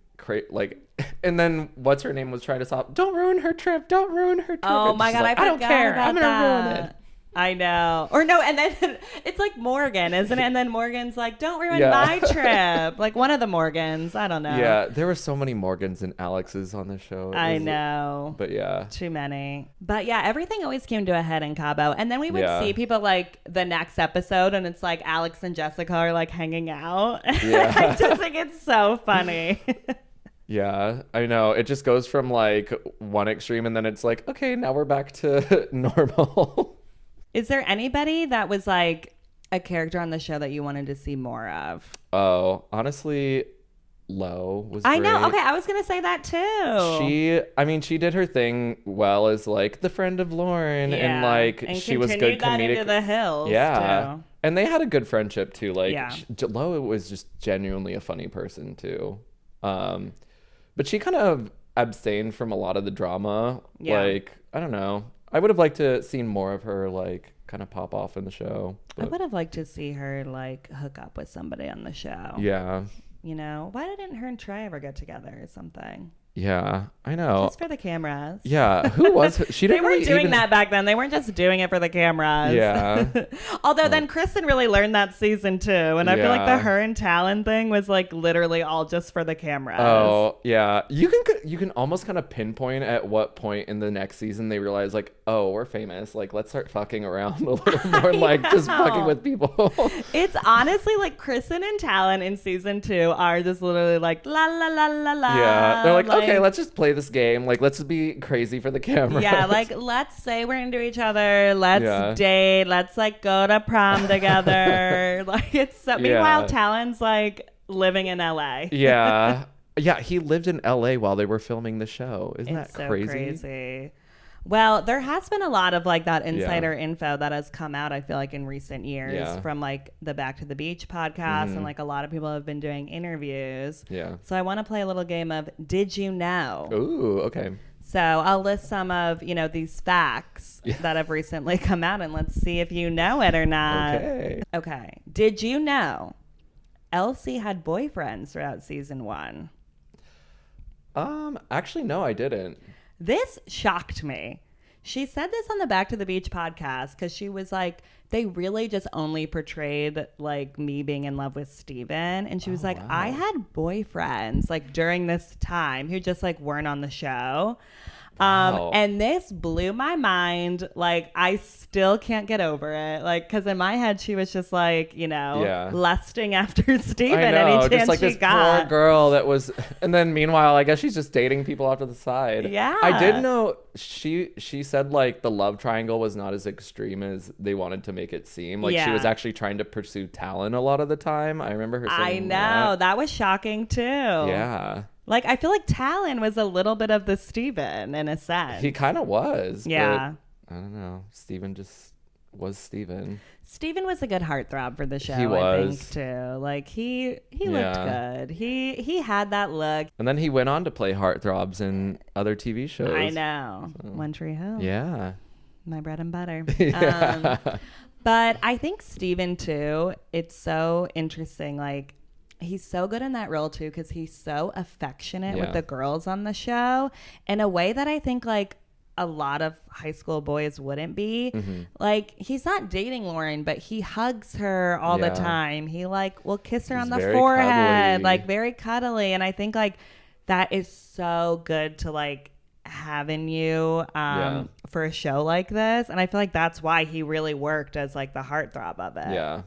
and then what's her name was trying to stop. Don't ruin her trip. Don't ruin her trip. Oh, my God. Like, I don't care. I'm going to ruin it. I know. Or no, and then it's like Morgan, isn't it? And then Morgan's like, don't ruin my trip. Like one of the Morgans. I don't know. Yeah, there were so many Morgans and Alexes on the show. I know. But yeah. Too many. But yeah, everything always came to a head in Cabo. And then we would see people like the next episode and it's like Alex and Jessica are like hanging out. Yeah. I just think it's so funny. Yeah, I know. It just goes from like one extreme and then it's like, okay, now we're back to normal. Is there anybody that was like a character on the show that you wanted to see more of? Oh, honestly, Lo was I know. great. Okay, I was going to say that too. She did her thing well as like the friend of Lauren and like and she was good that comedic. Into the hills. Yeah. Too. And they had a good friendship too. Like Yeah. Lo was just genuinely a funny person too. But she kind of abstained from a lot of the drama. Yeah. Like, I don't know. I would have liked to seen more of her like kind of pop off in the show. I would have liked to see her like hook up with somebody on the show. Yeah. You know, why didn't her and Trey ever get together or something? Yeah, I know. Just for the cameras. Yeah, who was she? They Didn't weren't really doing even... that back then. They weren't just doing it for the cameras. Yeah. Although then Kristin really learned that season too, and I feel like the Yeah. her and Talon thing was like literally all just for the cameras. Oh yeah, you can almost kind of pinpoint at what point in the next season they realize like, oh, we're famous. Like, let's start fucking around a little more. Like, just fucking with people. It's honestly like Kristin and Talon in season 2 are just literally like la la la la la. Yeah, they're like, okay, let's just play this game. Like, let's just be crazy for the camera. Yeah, like let's say we're into each other. Let's Yeah. date. Let's like go to prom together. Like it's so. Meanwhile, Yeah. Talon's like living in LA. Yeah. Yeah, he lived in LA while they were filming the show. Isn't It's that so crazy? crazy. Well, there has been a lot of like that insider info that has come out, I feel like, in recent years Yeah. from like the Back to the Beach podcast, and like a lot of people have been doing interviews. Yeah. So I want to play a little game of Did You Know? Ooh, okay. So I'll list some of, these facts that have recently come out, and let's see if you know it or not. Okay. Okay. Did you know Elsie had boyfriends throughout season 1? Actually, no, I didn't. This shocked me. She said this on the Back to the Beach podcast because she was like, they really just only portrayed like me being in love with Steven. And she was like, wow. I had boyfriends like during this time who just like weren't on the show. And this blew my mind. Like, I still can't get over it. Like, because in my head, she was just like, lusting after Steven I know, any chance just like she this got. poor girl that was, and then meanwhile, I guess she's just dating people off to the side. Yeah. I did know she said like the love triangle was not as extreme as they wanted to make it seem. Like she was actually trying to pursue Talon a lot of the time. I remember her saying that was shocking too. Yeah. Like, I feel like Talon was a little bit of the Steven in a sense. He kind of was. Yeah. But I don't know. Steven just was Steven. Steven was a good heartthrob for the show, He I was. think, too. Like, he looked good. He had that look. And then he went on to play heartthrobs in other TV shows. I know. One Tree Hill. Yeah. My bread and butter. Yeah. But I think Steven, too, it's so interesting. Like, he's so good in that role, too, because he's so affectionate with the girls on the show in a way that I think, like, a lot of high school boys wouldn't be. Like, he's not dating Lauren, but he hugs her all the time. He, like, will kiss her on the forehead, cuddly. like, very cuddly. And I think, like, that is so good to, like, have in you for a show like this. And I feel like that's why he really worked as, like, the heartthrob of it. Yeah.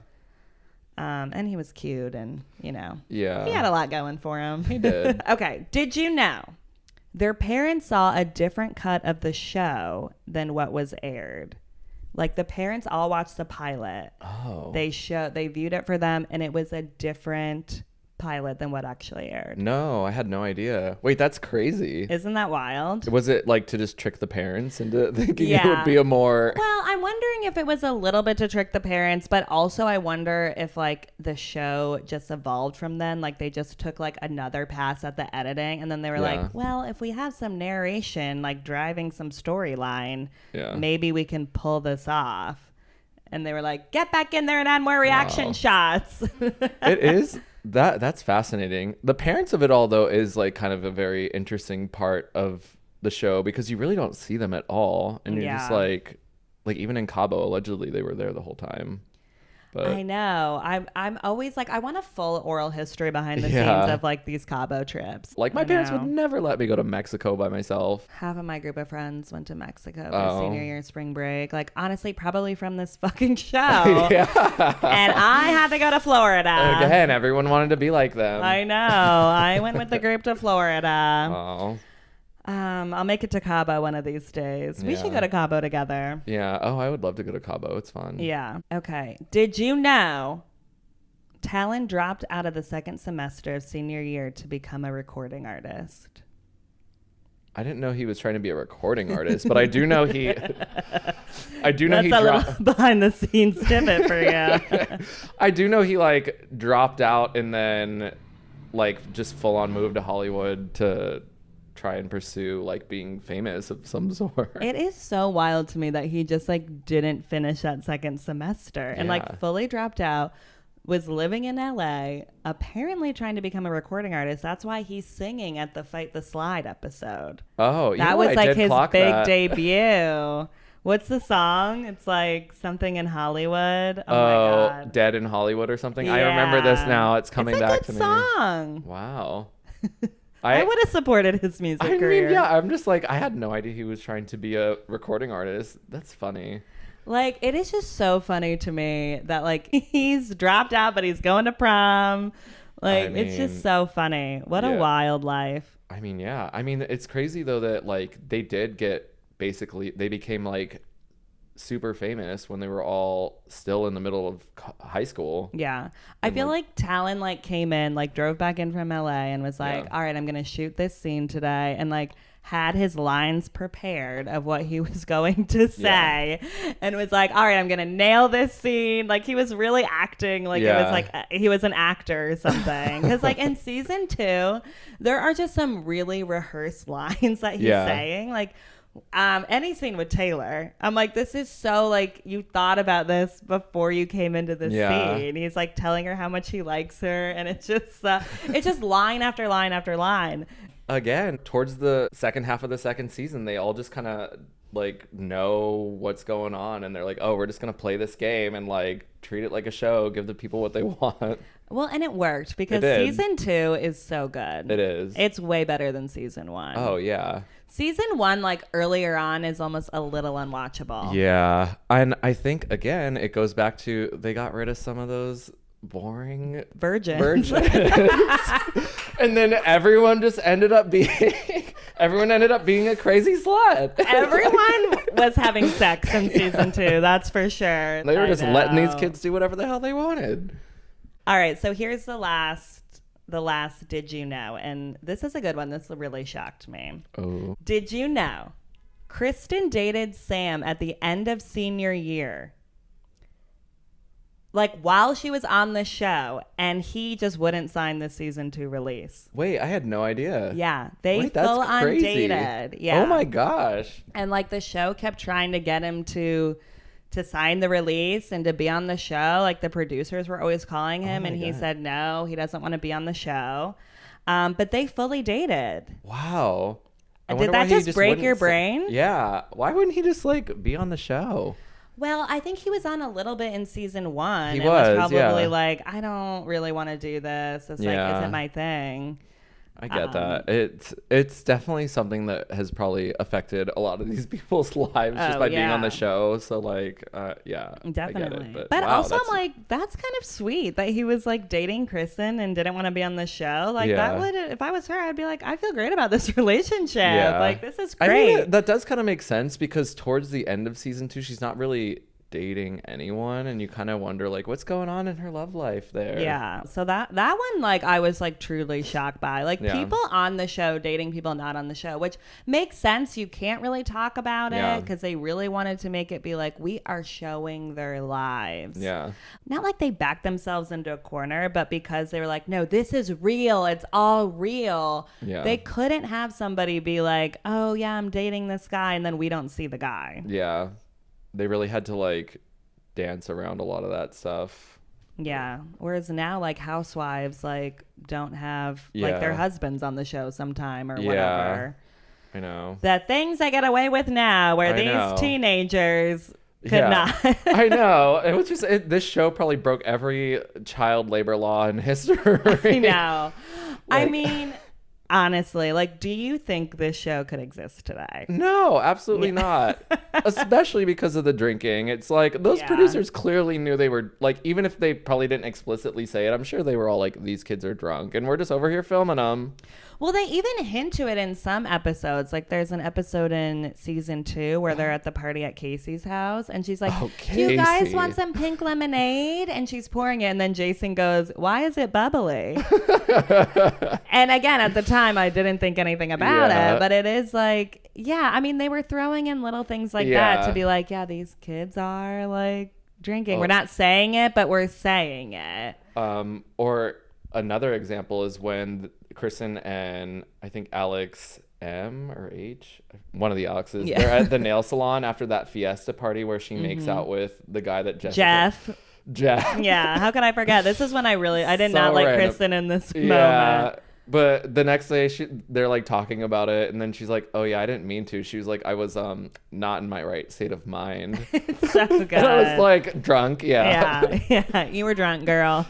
And he was cute and, he Yeah. had a lot going for him. He did. Okay. Did you know their parents saw a different cut of the show than what was aired? Like the parents all watched the pilot. Oh. They viewed it for them, and it was a different pilot than what actually aired. No, I had no idea. Wait, that's crazy. Isn't that wild? Was it like to just trick the parents into thinking it Yeah. would be a more... Well, I'm wondering if it was a little bit to trick the parents, but also I wonder if like the show just evolved from then. Like they just took like another pass at the editing, and then they were Yeah. like, well, if we have some narration, like driving some storyline, Yeah. maybe we can pull this off. And they were like, get back in there and add more reaction shots. It is... That's fascinating. The parents of it all, though, is like kind of a very interesting part of the show because you really don't see them at all. And you're just like even in Cabo, allegedly they were there the whole time. But I know. I'm always like, I want a full oral history behind the Yeah. scenes of like these Cabo trips. like my I parents would know. never let me go to Mexico by myself. Half of my group of friends went to Mexico for Oh. senior year spring break. Like, honestly, probably from this fucking show. Yeah. And I had to go to Florida. Again, everyone wanted to be like them. I know. I went with the group to Florida. Oh. I'll make it to Cabo one of these days. We should Yeah. go to Cabo together. Yeah. Oh, I would love to go to Cabo. It's fun. Yeah. Okay. Did you know Talon dropped out of the second semester of senior year to become a recording artist? I didn't know he was trying to be a recording artist, but I do know he. I do know That's he a dropped. little behind the scenes tidbit for you. I do know he like dropped out and then like just full on moved to Hollywood to try and pursue like being famous of some sort. It is so wild to me that he just like didn't finish that second semester and Yeah. like fully dropped out, was living in LA, apparently trying to become a recording artist. That's why he's singing at the Fight the Slide episode. Oh, you That know was what? I like did his clock big that. debut. What's the song? It's like something in Hollywood. Oh my Oh, god. Dead in Hollywood or something. I remember this Yeah. now. It's coming It's a back good to me. song. Wow. I would have supported his music I career. mean, yeah, I'm just like, I had no idea he was trying to be a recording artist. That's funny. Like, it is just so funny to me that, like, he's dropped out, but he's going to prom. Like, it's mean, just so funny. What a yeah. wild life. I mean, yeah. I mean, it's crazy, though, that, like, they did get basically, they became, like, super famous when they were all still in the middle of high school. Yeah. I feel like Talon, like, came in, like, drove back in from LA and was like, Yeah. all right, I'm going to shoot this scene today. And, like, had his lines prepared of what he was going to say and was like, all right, I'm going to nail this scene. Like, he was really acting like it was Yeah. like he was an actor or something. Because, like, in season 2, there are just some really rehearsed lines that he's Yeah. saying. Like, any scene with Taylor, I'm like, this is so like you thought about this before you came into this Yeah. scene. He's like telling her how much he likes her, and it's just line after line after line. Again, towards the second half of the second season, they all just kind of like know what's going on, and they're like, oh, we're just gonna play this game and like treat it like a show, give the people what they want. Well, and it worked because It did. season 2 is so good. It is. It's way better than season 1. Oh yeah. Season 1, like earlier on, is almost a little unwatchable. Yeah. And I think again it goes back to they got rid of some of those boring Virgins. and then everyone ended up being a crazy slut. Everyone was having sex in season 2, that's for sure. They were I just letting these know. kids do whatever the hell they wanted. All right, so here's the last did you know? And this is a good one. This really shocked me. Oh. Did you know Kristin dated Sam at the end of senior year? Like while she was on the show, and he just wouldn't sign the season 2 release. Wait, I had no idea. Yeah, they Wait, that's full on crazy. dated. Yeah. Oh my gosh. And like the show kept trying to get him to sign the release and to be on the show. Like the producers were always calling him, my and he God. said no, he doesn't want to be on the show. But they fully dated. Wow. I Did wonder that why he just break wouldn't your say- brain? Yeah. Why wouldn't he just like be on the show? Well, I think he was on a little bit in season 1. He and was was, probably yeah. like, I don't really want to do this. It's like, Yeah. isn't my thing. I get that. It's definitely something that has probably affected a lot of these people's lives just by being on the show. So like, yeah, definitely. I get it. But wow, also, I'm like, that's kind of sweet that he was like dating Kristin and didn't want to be on the show. Like that would, if I was her, I'd be like, I feel great about this relationship. Yeah. Like this is great. I mean, that does kind of make sense because towards the end of season 2, she's not really dating anyone, and you kind of wonder like what's going on in her love life there. Yeah, so that one, like, I was like truly shocked by, like, people on the show dating people not on the show, which makes sense. You can't really talk about it because they really wanted to make it be like, we are showing their lives. Yeah, not like they backed themselves into a corner, but because they were like, no, this is real, it's all real. They couldn't have somebody be like, oh yeah, I'm dating this guy, and then we don't see the guy. They really had to like dance around a lot of that stuff. Yeah. Whereas now, like, housewives like don't have like their husbands on the show sometime or whatever. I know. The things I get away with now, where these teenagers could not. I know. It was just this show probably broke every child labor law in history. I know. I mean, honestly, like, do you think this show could exist today? No, absolutely not. Especially because of the drinking. It's like those producers clearly knew they were like, even if they probably didn't explicitly say it, I'm sure they were all like, these kids are drunk and we're just over here filming them. Well, they even hint to it in some episodes. Like, there's an episode in season 2 where they're at the party at Casey's house, and she's like, do you guys want some pink lemonade? And she's pouring it, and then Jason goes, why is it bubbly? And again, at the time, I didn't think anything about it, but it is like, I mean, they were throwing in little things like that to be like, these kids are like drinking. We're not saying it, but we're saying it. Or another example is when Kristin and I think Alex M or H, one of the Alexes, they're at the nail salon after that fiesta party where she makes out with the guy that Jeff. Yeah, how can I forget? This is when I did not like random. Kristin in this moment. But the next day they're like talking about it, and then she's like, oh yeah, I didn't mean to. She was like, I was not in my right state of mind. It's so good. And I was like, drunk. Yeah, you were drunk, girl.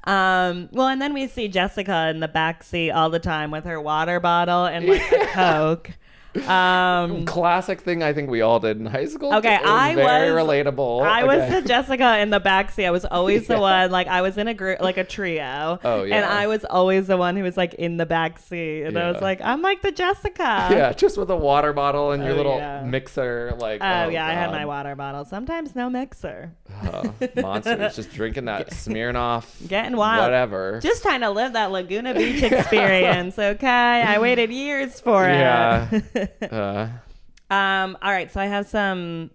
Well, and then we see Jessica in the backseat all the time with her water bottle and like a Coke. Classic thing I think we all did in high school. Okay, I was very relatable. I was the Jessica in the backseat. I was always the one, like, I was in a group, like a trio. Oh yeah. And I was always the one who was like in the backseat, and I was like, I'm like the Jessica. Yeah, just with a water bottle and your little mixer, like. Oh yeah, God. I had my water bottle. Sometimes no mixer. Monsters, just drinking that Smirnoff, getting wild, whatever. Just trying to live that Laguna Beach experience. Okay, I waited years for it. Yeah. All right, so I have some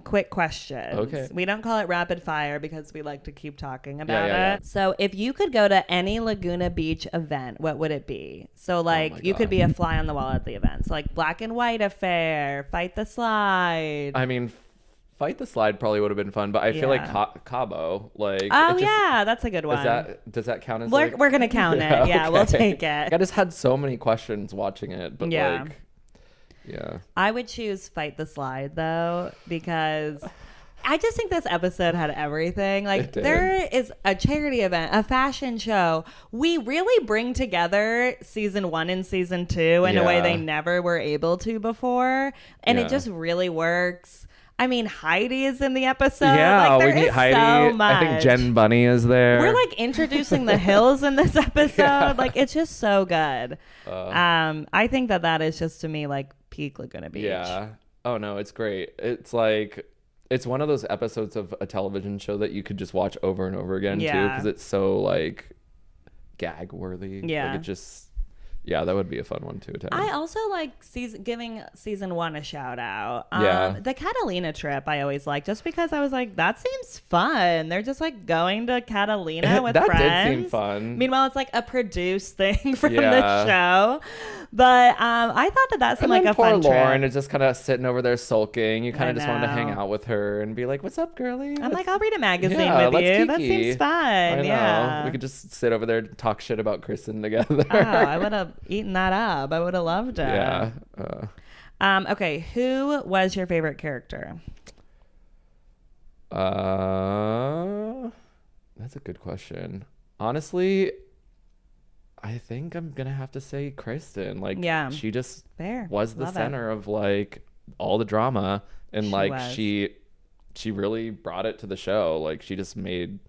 quick questions. Okay. We don't call it rapid fire because we like to keep talking about it. So if you could go to any Laguna Beach event, what would it be? So like you could be a fly on the wall at the events, like Black and White Affair, Fight the Slide. I mean, Fight the Slide probably would have been fun, but I feel like Cabo, like. Oh yeah, that's a good one. Does that count as? We're gonna count it. Yeah, we'll take it. I just had so many questions watching it, but like. Yeah. I would choose Fight the Slide though, because I just think this episode had everything. Like, there is a charity event, a fashion show. We really bring together season 1 and season 2 in a way they never were able to before. And it just really works. I mean, Heidi is in the episode. Yeah, like, we meet Heidi. So much. I think Jen Bunny is there. We're like introducing the hills in this episode. Like, it's just so good. I think that is just, to me, like peak Laguna Beach. Yeah. Oh no, it's great. It's like, it's one of those episodes of a television show that you could just watch over and over again too, because it's so like gag worthy. Yeah. Like, it just. Yeah, that would be a fun one to attend. I also like giving season 1 a shout out. The Catalina trip I always like, just because I was like, that seems fun. They're just like going to Catalina with friends. That did seem fun. Meanwhile, it's like a produced thing from the show. But I thought that seemed like a fun trip. Poor Lauren is just kind of sitting over there sulking. You kind of just wanted to hang out with her and be like, what's up, girlie? I'm like, I'll read a magazine with you. Kiki. That seems fun. I know. Yeah. We could just sit over there and talk shit about Kristin together. Oh, I would have eaten that up. I would have loved it. Yeah. Okay, who was your favorite character? That's a good question. Honestly, I think I'm gonna have to say Kristin. Like, Yeah. she just Fair. was the Love it. center of like all the drama, and She like was. she really brought it to the show. Like, she just made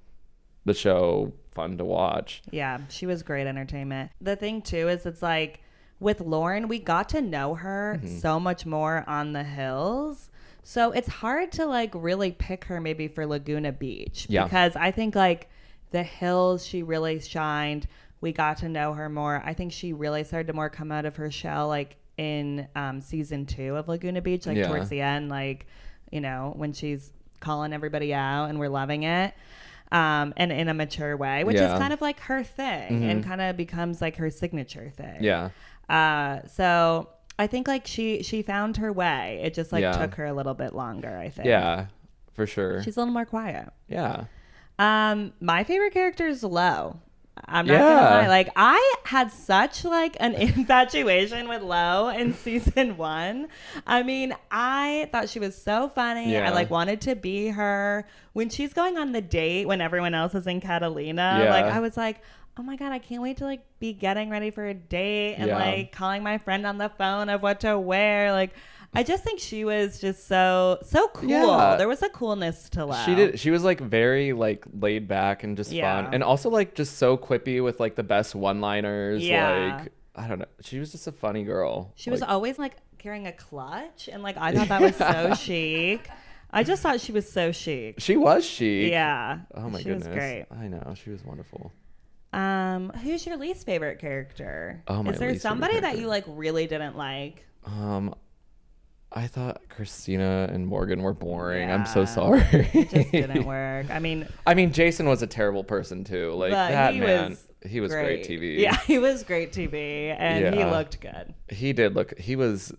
the show fun to watch. Yeah, she was great entertainment. The thing too is it's like with Lauren, we got to know her so much more on the hills. So it's hard to like really pick her maybe for Laguna Beach. Yeah. Because I think like the hills, she really shined. We got to know her more. I think she really started to more come out of her shell like in season 2 of Laguna Beach, like Yeah. towards the end, like, you know, when she's calling everybody out and we're loving it. And in a mature way, which is Yeah. kind of like her thing and kind of becomes like her signature thing. Yeah. So I think like she found her way. It just like Yeah. took her a little bit longer, I think. Yeah, for sure. She's a little more quiet. Yeah. My favorite character is Lo. I'm not Yeah. gonna lie. Like, I had such like an infatuation with Lo in season 1. I mean, I thought she was so funny. Yeah. I like wanted to be her. When she's going on the date when everyone else is in Catalina, Yeah. like I was like, oh my God, I can't wait to like be getting ready for a date and Yeah. like calling my friend on the phone of what to wear. Like, I just think she was just so cool. Yeah. There was a coolness to Lo. She was like very like laid back and just Yeah. fun, and also like just so quippy with like the best one-liners. Yeah. Like, I don't know, she was just a funny girl. She was Like, always like carrying a clutch, and like I thought that was so chic. I just thought she was so chic. she was chic. Yeah. Oh my she goodness. was great. I know, she was wonderful. Who's your least favorite character? Oh, my Is there least favorite somebody that character. you like really didn't like? I thought Christina and Morgan were boring. I'm Yeah. so sorry. It just didn't work. I mean, Jason was a terrible person too. Like, but that he man, was he was great TV. Yeah, he was great TV, and he Yeah. looked good. He did look. He was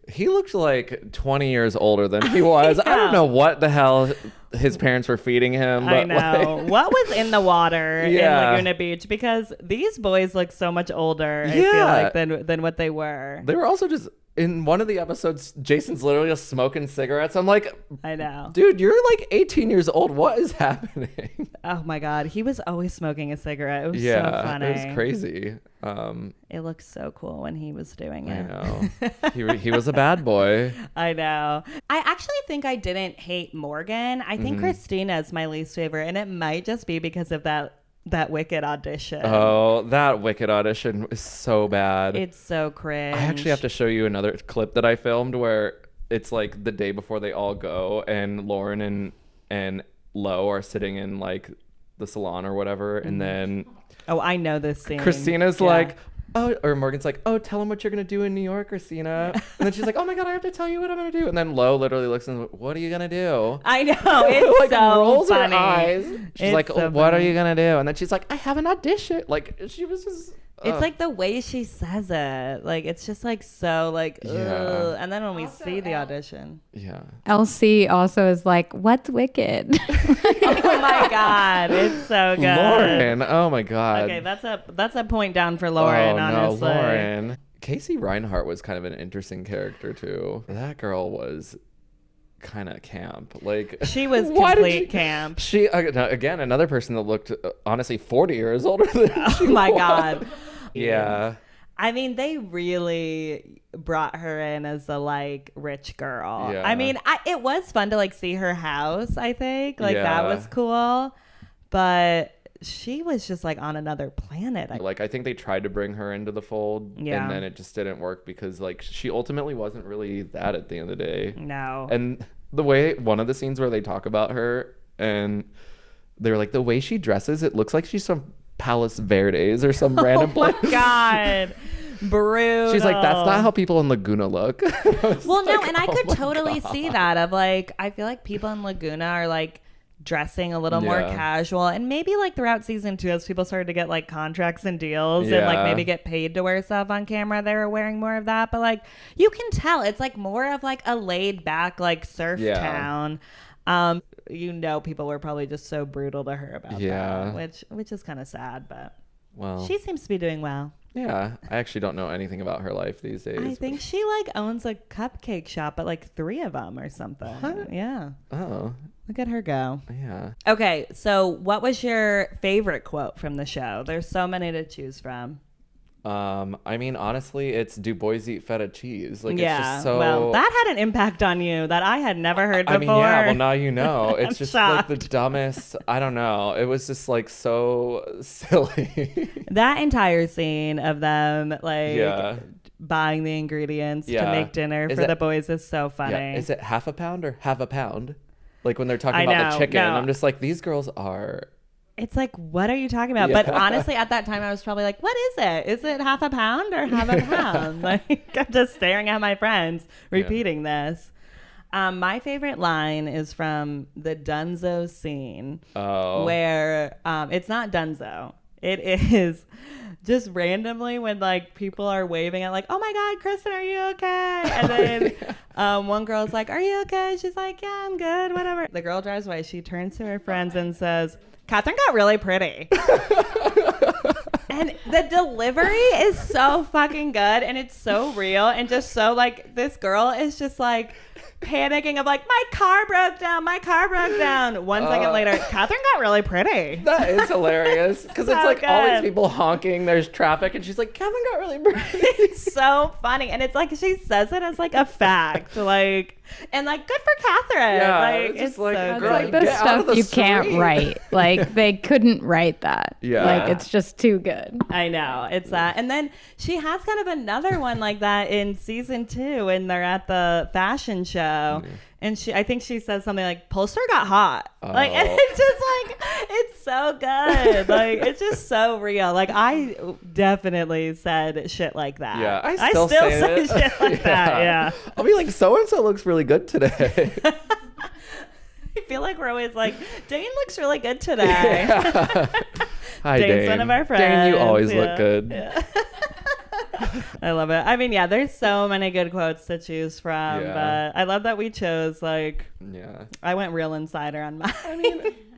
he looked like 20 years older than he was. I don't know what the hell his parents were feeding him. But I know. like, What was in the water Yeah. in Laguna Beach? Because these boys look so much older, I feel Yeah. like, than what they were. they were also just in one of the episodes. Jason's literally just smoking cigarettes. I'm like, I know. dude, you're like 18 years old. What is happening? Oh my God, he was always smoking a cigarette. It was so Yeah, funny. it was crazy. It looked so cool when he was doing I it. know he was a bad boy. I know. I actually think I didn't hate Morgan. I think Christina is my least favorite, and it might just be because of that Wicked audition. Oh, that Wicked audition is so bad. It's so cringe. I actually have to show you another clip that I filmed where it's like the day before they all go, and Lauren and Lo are sitting in like the salon or whatever, and then Oh, I know this scene. Christina's Yeah. like, oh, or Morgan's like, oh, tell him what you're gonna do in New York, Christina. And then she's like, oh my God, I have to tell you what I'm gonna do. And then Lo literally looks and, what are you gonna do? I know. It's like so rolls funny. her eyes. She's It's like, so what are funny. you gonna do? And then she's like, I have an audition. Like, she was just. It's like the way she says it. Like, it's just like so like, Yeah. ugh. And then when we see the audition. Yeah. LC also is like, what's wicked? Oh my God. It's so good. Lauren, oh my God. Okay, that's a point down for Lauren, oh, honestly. No, Lauren. Casey Reinhardt was kind of an interesting character too. That girl was kind of camp. Like, She was why did complete camp. She again another person that looked honestly 40 years older than she Oh my was. God. Yeah. I mean, they really brought her in as a like rich girl. Yeah. I mean, it was fun to like see her house, I think. Like that Yeah. was cool. But she was just like on another planet. Like, I think they tried to bring her into the fold, Yeah. and then it just didn't work because like she ultimately wasn't really that at the end of the day. No. And the way one of the scenes where they talk about her and they're like, the way she dresses, it looks like she's from Palos Verdes or some random place. God. Brutal. She's like, that's not how people in Laguna look. Well, no, and I could totally see that of like, I feel like people in Laguna are like dressing a little more Yeah. casual, and maybe like throughout season 2 as people started to get like contracts and deals and like Yeah. maybe get paid to wear stuff on camera, they were wearing more of that. But like you can tell it's like more of like a laid back like surf Yeah. town. You know, people were probably just so brutal to her about Yeah. that, which is kind of sad, but Well, she seems to be doing well. Yeah, I actually don't know anything about her life these days. I think she like owns a cupcake shop at like 3 of them or something. What? Yeah. Oh, Look at her go. yeah. Okay, so what was your favorite quote from the show? There's so many to choose from. I mean, honestly, it's "Do boys eat feta cheese?" Like, Yeah, it's just so. well, that had an impact on you that I had never heard before. I mean, yeah. Well, now you know. It's I'm just shocked. like the dumbest. I don't know. It was just like so silly. That entire scene of them like Yeah. buying the ingredients to Yeah. make dinner Is for it- the boys is so funny. Yeah. Is it half a pound or half a pound? Like when they're talking I about know, the chicken, no. I'm just like, these girls are. It's like, what are you talking about? Yeah. But honestly, at that time, I was probably like, what is it? Is it half a pound or half a pound? Like, I'm just staring at my friends repeating this. My favorite line is from the Dunzo scene where it's not Dunzo. It is just randomly when like people are waving at like, oh my God, Kristin, are you okay? And then one girl's like, are you okay? She's like, yeah, I'm good, whatever. The girl drives away. She turns to her friends and says, Catherine got really pretty. And the delivery is so fucking good and it's so real and just so like this girl is just like panicking of like, my car broke down. 1 second later, Catherine got really pretty. That is hilarious because it's So like all these good. people honking. There's traffic, and she's like, "Kevin got really pretty." It's so funny. And it's like she says it as like a fact. Like, and like, good for Catherine. Yeah, like, it's just it's like, so It's girl, like good. the get out of stuff the you can't street. write. Like they couldn't write that. Yeah. Like it's just too good. I know. It's that. And then she has kind of another one like that in season 2 when they're at the fashion show. And I think she says something like, Polster got hot. Like, and Oh. it's just like, it's so good. Like, it's just so real. Like, I definitely said shit like that. Yeah, I I still still say say it. shit like that. Yeah. I'll be like, so and so looks really good today. I feel like we're always like, Dane looks really good today. Hi, Dane's Dane. one of our Dane, you friends. always Yeah. look good. Yeah. I love it. I mean, yeah, there's so many good quotes to choose from, Yeah. but I love that we chose, like, Yeah. I went real insider on mine.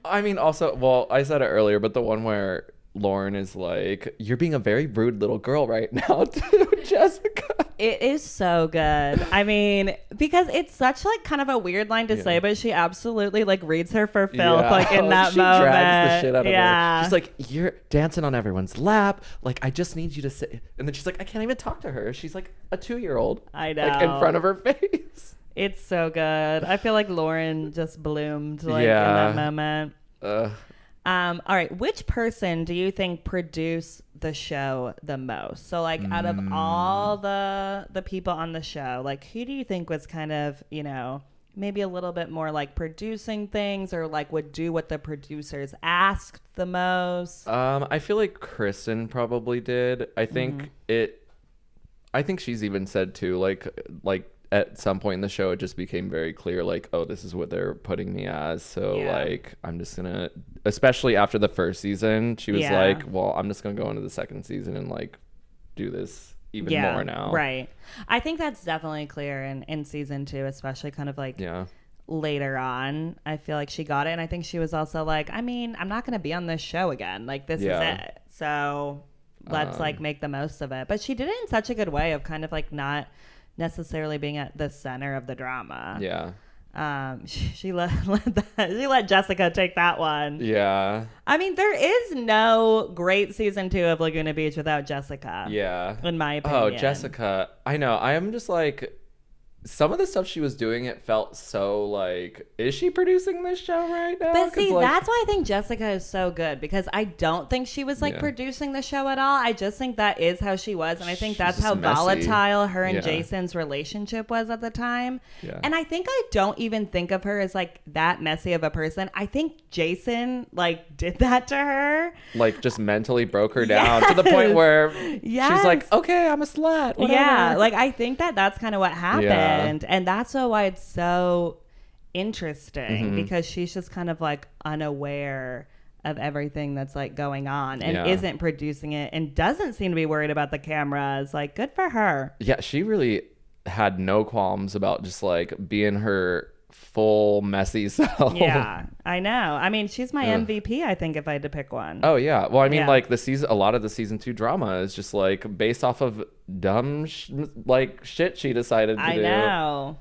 I mean, also, well, I said it earlier, but the one where Lauren is like, "You're being a very rude little girl right now," to Jessica. It is so good. I mean, because it's such like kind of a weird line to say, but she absolutely like reads her for filth like in that she moment. drags the shit out of yeah. her. She's like, "You're dancing on everyone's lap. Like, I just need you to sit." And then she's like, "I can't even talk to her. She's like a 2-year-old. I know. Like in front of her face." It's so good. I feel like Lauren just bloomed like in Yeah. that moment. All right, which person do you think produced the show the most? So like out of all the people on the show, like who do you think was kind of, you know, maybe a little bit more like producing things or like would do what the producers asked the most? I feel like Kristin probably did. I think I think she's even said too, like at some point in the show, it just became very clear, like, oh, this is what they're putting me as. So, Yeah. like, I'm just gonna, especially after the first season, she was Yeah. like, well, I'm just gonna go into the second season and, like, do this even more now. Right. I think that's definitely clear in season 2, especially kind of like Yeah. later on. I feel like she got it. And I think she was also like, I mean, I'm not going to be on this show again. Like, this Yeah. is it. So let's like make the most of it. But she did it in such a good way of kind of like not necessarily being at the center of the drama. Yeah. She let Jessica take that one. Yeah. I mean, there is no great season 2 of Laguna Beach without Jessica. Yeah. In my opinion. Oh, Jessica. I know. I am just like, some of the stuff she was doing, it felt so like, is she producing this show right now? But 'Cause, see, like, that's why I think Jessica is so good because I don't think she was like Yeah. producing the show at all. I just think that is how she was. And I think She's that's just how messy. volatile her and Yeah. Jason's relationship was at the time. Yeah. And I think I don't even think of her as like that messy of a person. I think Jason like did that to her. like just mentally broke her down to the point where Yes. she's like, okay, I'm a slut. Whatever. Yeah, like I think that that's kind of what happened, and that's why it's so interesting because she's just kind of like unaware of everything that's like going on and Yeah. isn't producing it and doesn't seem to be worried about the cameras. Like, good for her. Yeah, she really had no qualms about just like being her full messy self. Yeah, I know. I mean, she's my Ugh. MVP, I think, if I had to pick one. Oh yeah. Well, I mean, Yeah. like a lot of the season 2 drama is just like based off of dumb shit she decided to I do. know.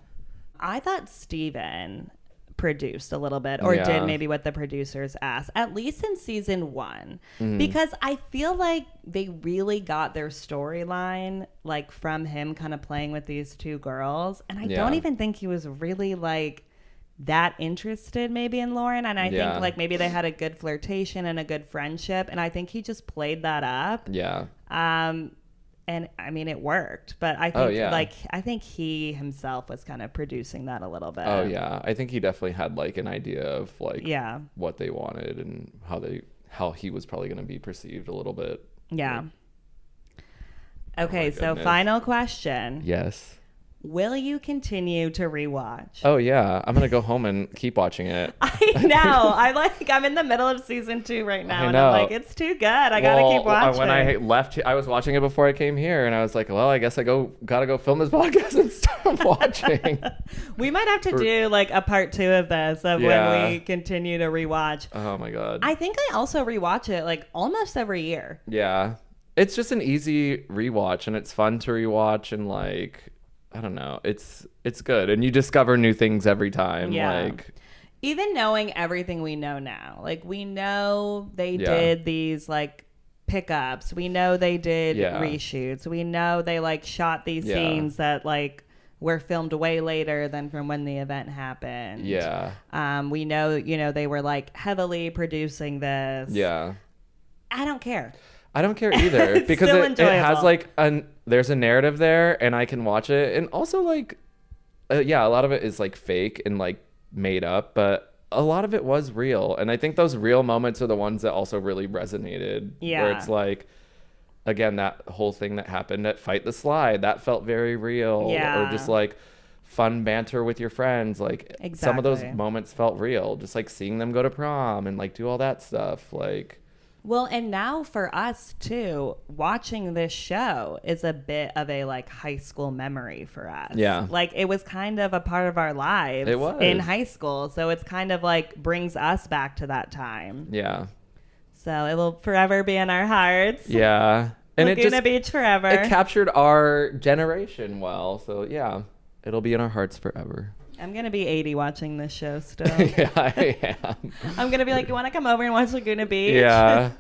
I thought Steven produced a little bit, or Yeah. did maybe what the producers asked, at least in season 1, because I feel like they really got their storyline like from him kind of playing with these 2 girls, and I Yeah. don't even think he was really like that interested maybe in Lauren, and I Yeah. think like maybe they had a good flirtation and a good friendship, and I think he just played that up. Yeah. And I mean, it worked, but I think Oh, yeah. I think he himself was kind of producing that a little bit. Oh yeah. I think he definitely had like an idea of like Yeah. what they wanted and how he was probably going to be perceived a little bit. Yeah. Okay, so goodness. final question. Yes. Will you continue to rewatch? Oh yeah. I'm going to go home and keep watching it. I know. I'm in the middle of season 2 right now, I and I'm know. like, it's too good. I gotta keep watching. When I left, I was watching it before I came here, and I was like, well, I guess gotta go film this podcast and start watching. We might have to do like a part 2 of this when Yeah. we continue to rewatch. Oh my God. I think I also rewatch it like almost every year. Yeah. It's just an easy rewatch, and it's fun to rewatch, and like, I don't know, it's good, and you discover new things every time. Yeah. Like, Even knowing everything we know now, like we know they Yeah. did these like pickups, we know they did Yeah. reshoots, we know they like shot these Yeah. scenes that like were filmed way later than from when the event happened. yeah, We know, they were like heavily producing this. yeah. I don't care. I don't care either It's because still it has enjoyable. like there's a narrative there, and I can watch it, and also like, yeah, a lot of it is like fake and like made up, but a lot of it was real, and I think those real moments are the ones that also really resonated. Yeah. Where it's like, again, that whole thing that happened at Fight the Slide, that felt very real. Yeah. Or just like fun banter with your friends, like some of those Exactly. moments felt real, just like seeing them go to prom and like do all that stuff, like. Well, and now for us too, watching this show is a bit of a like high school memory for us. Yeah. Like it was kind of a part of our lives It was. in high school. So it's kind of like brings us back to that time. Yeah. So it will forever be in our hearts. Yeah. And Laguna Beach forever. it captured our generation well. So yeah, it'll be in our hearts forever. I'm going to be 80 watching this show still. Yeah, I am. I'm going to be like, you want to come over and watch Laguna Beach? Yeah.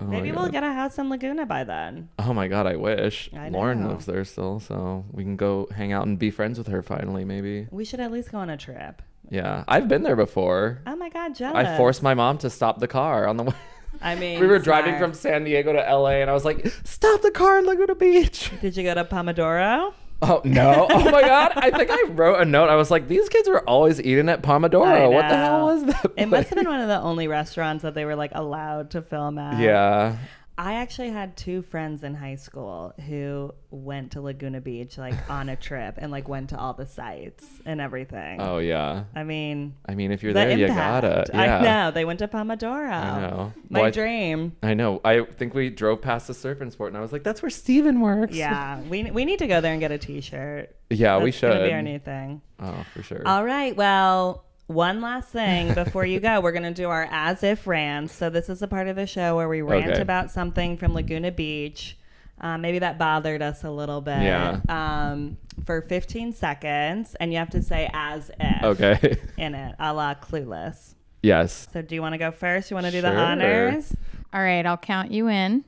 Oh Maybe my we'll God. get a house in Laguna by then. Oh my God, I wish. I Lauren know. lives there still, so we can go hang out and be friends with her finally, maybe. We should at least go on a trip. Yeah. I've been there before. Oh my God, jealous. I forced my mom to stop the car on the way. I mean, We were driving smart. from San Diego to LA, and I was like, stop the car in Laguna Beach. Did you go to Pomodoro? Oh, no. Oh, my God. I think I wrote a note. I was like, these kids were always eating at Pomodoro. What the hell was that? It must have been one of the only restaurants that they were like allowed to film at. Yeah. I actually had 2 friends in high school who went to Laguna Beach like on a trip and like went to all the sites and everything. Oh, yeah. I mean, If you're the there, you impact. gotta. Yeah. I know. They went to Pomodoro. I know. My Well, dream. I know. I think we drove past the Surf and Sport, and I was like, that's where Steven works. Yeah. We need to go there and get a t-shirt. Yeah, we That's gonna should. be our new thing. Oh, for sure. All right. Well, one last thing before you go. We're going to do our as if rants. So this is a part of the show where we rant Okay. about something from Laguna Beach. Maybe that bothered us a little bit. Yeah. For 15 seconds. And you have to say as if Okay. in it, a la Clueless. Yes. So do you want to go first? You want to do the Sure. honors? All right, I'll count you in.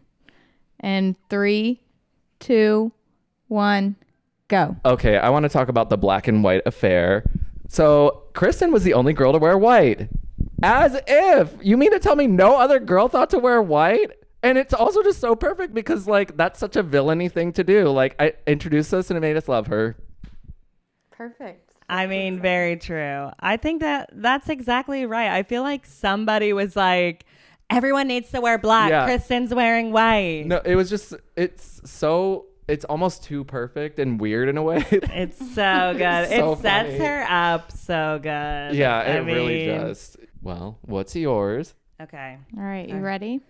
And 3, 2, 1, go. Okay, I want to talk about the black and white affair. So, Kristin was the only girl to wear white. As if. You mean to tell me no other girl thought to wear white? And it's also just so perfect because, like, that's such a villainy thing to do. Like, I introduced us and it made us love her. Perfect. I mean, very true. I think that's exactly right. I feel like somebody was like, everyone needs to wear black. Yeah. Kristen's wearing white. No, it was just, it's almost too perfect and weird in a way. It's so good. So It sets funny. her up so good. Yeah, I it really mean, does. Well, what's yours? Okay. All right, you ready?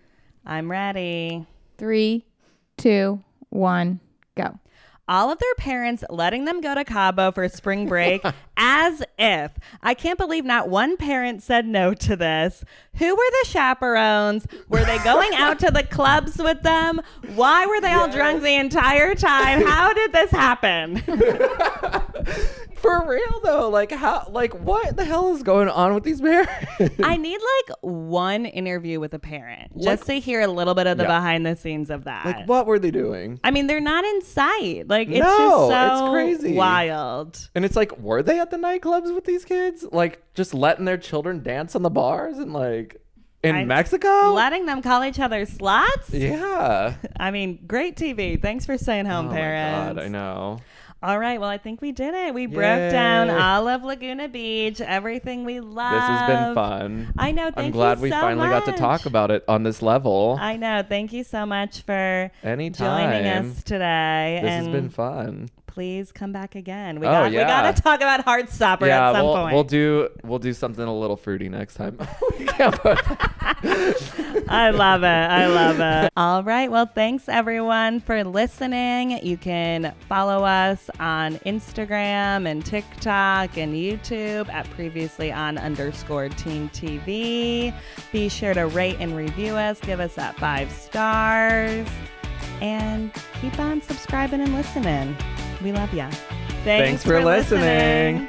I'm ready. 3, 2, 1, go. all of their parents letting them go to Cabo for spring break as if. I can't believe not one parent said no to this. Who were the chaperones? Were they going out to the clubs with them? Why were they all drunk the entire time? How did this happen? For real though, like what the hell is going on with these parents? I need like one interview with a parent just to hear a little bit of the behind the scenes of that. Like, what were they doing? I mean, they're not in sight. Like, it's No, just so it's crazy. wild. And it's like, were they at the nightclubs with these kids? Like, just letting their children dance on the bars and like in Mexico? Letting them call each other sluts? Yeah. I mean, great TV. Thanks for staying home, parents. Oh my God, I know. All right, well, I think we did it. We broke down all of Laguna Beach, everything we love. This has been fun. I know. Thank you I'm glad we finally got to talk about it on this level. I know. Thank you so much for Anytime. joining us today. This has been fun. Please come back again. We Oh, got to talk about Heartstopper at some point. We'll do something a little fruity next time. We can't put I love it. All right. Well, thanks everyone for listening. You can follow us on Instagram and TikTok and YouTube at previously_on_teen TV. Be sure to rate and review us. Give us that 5 stars. And keep on subscribing and listening. We love ya. Thanks for listening.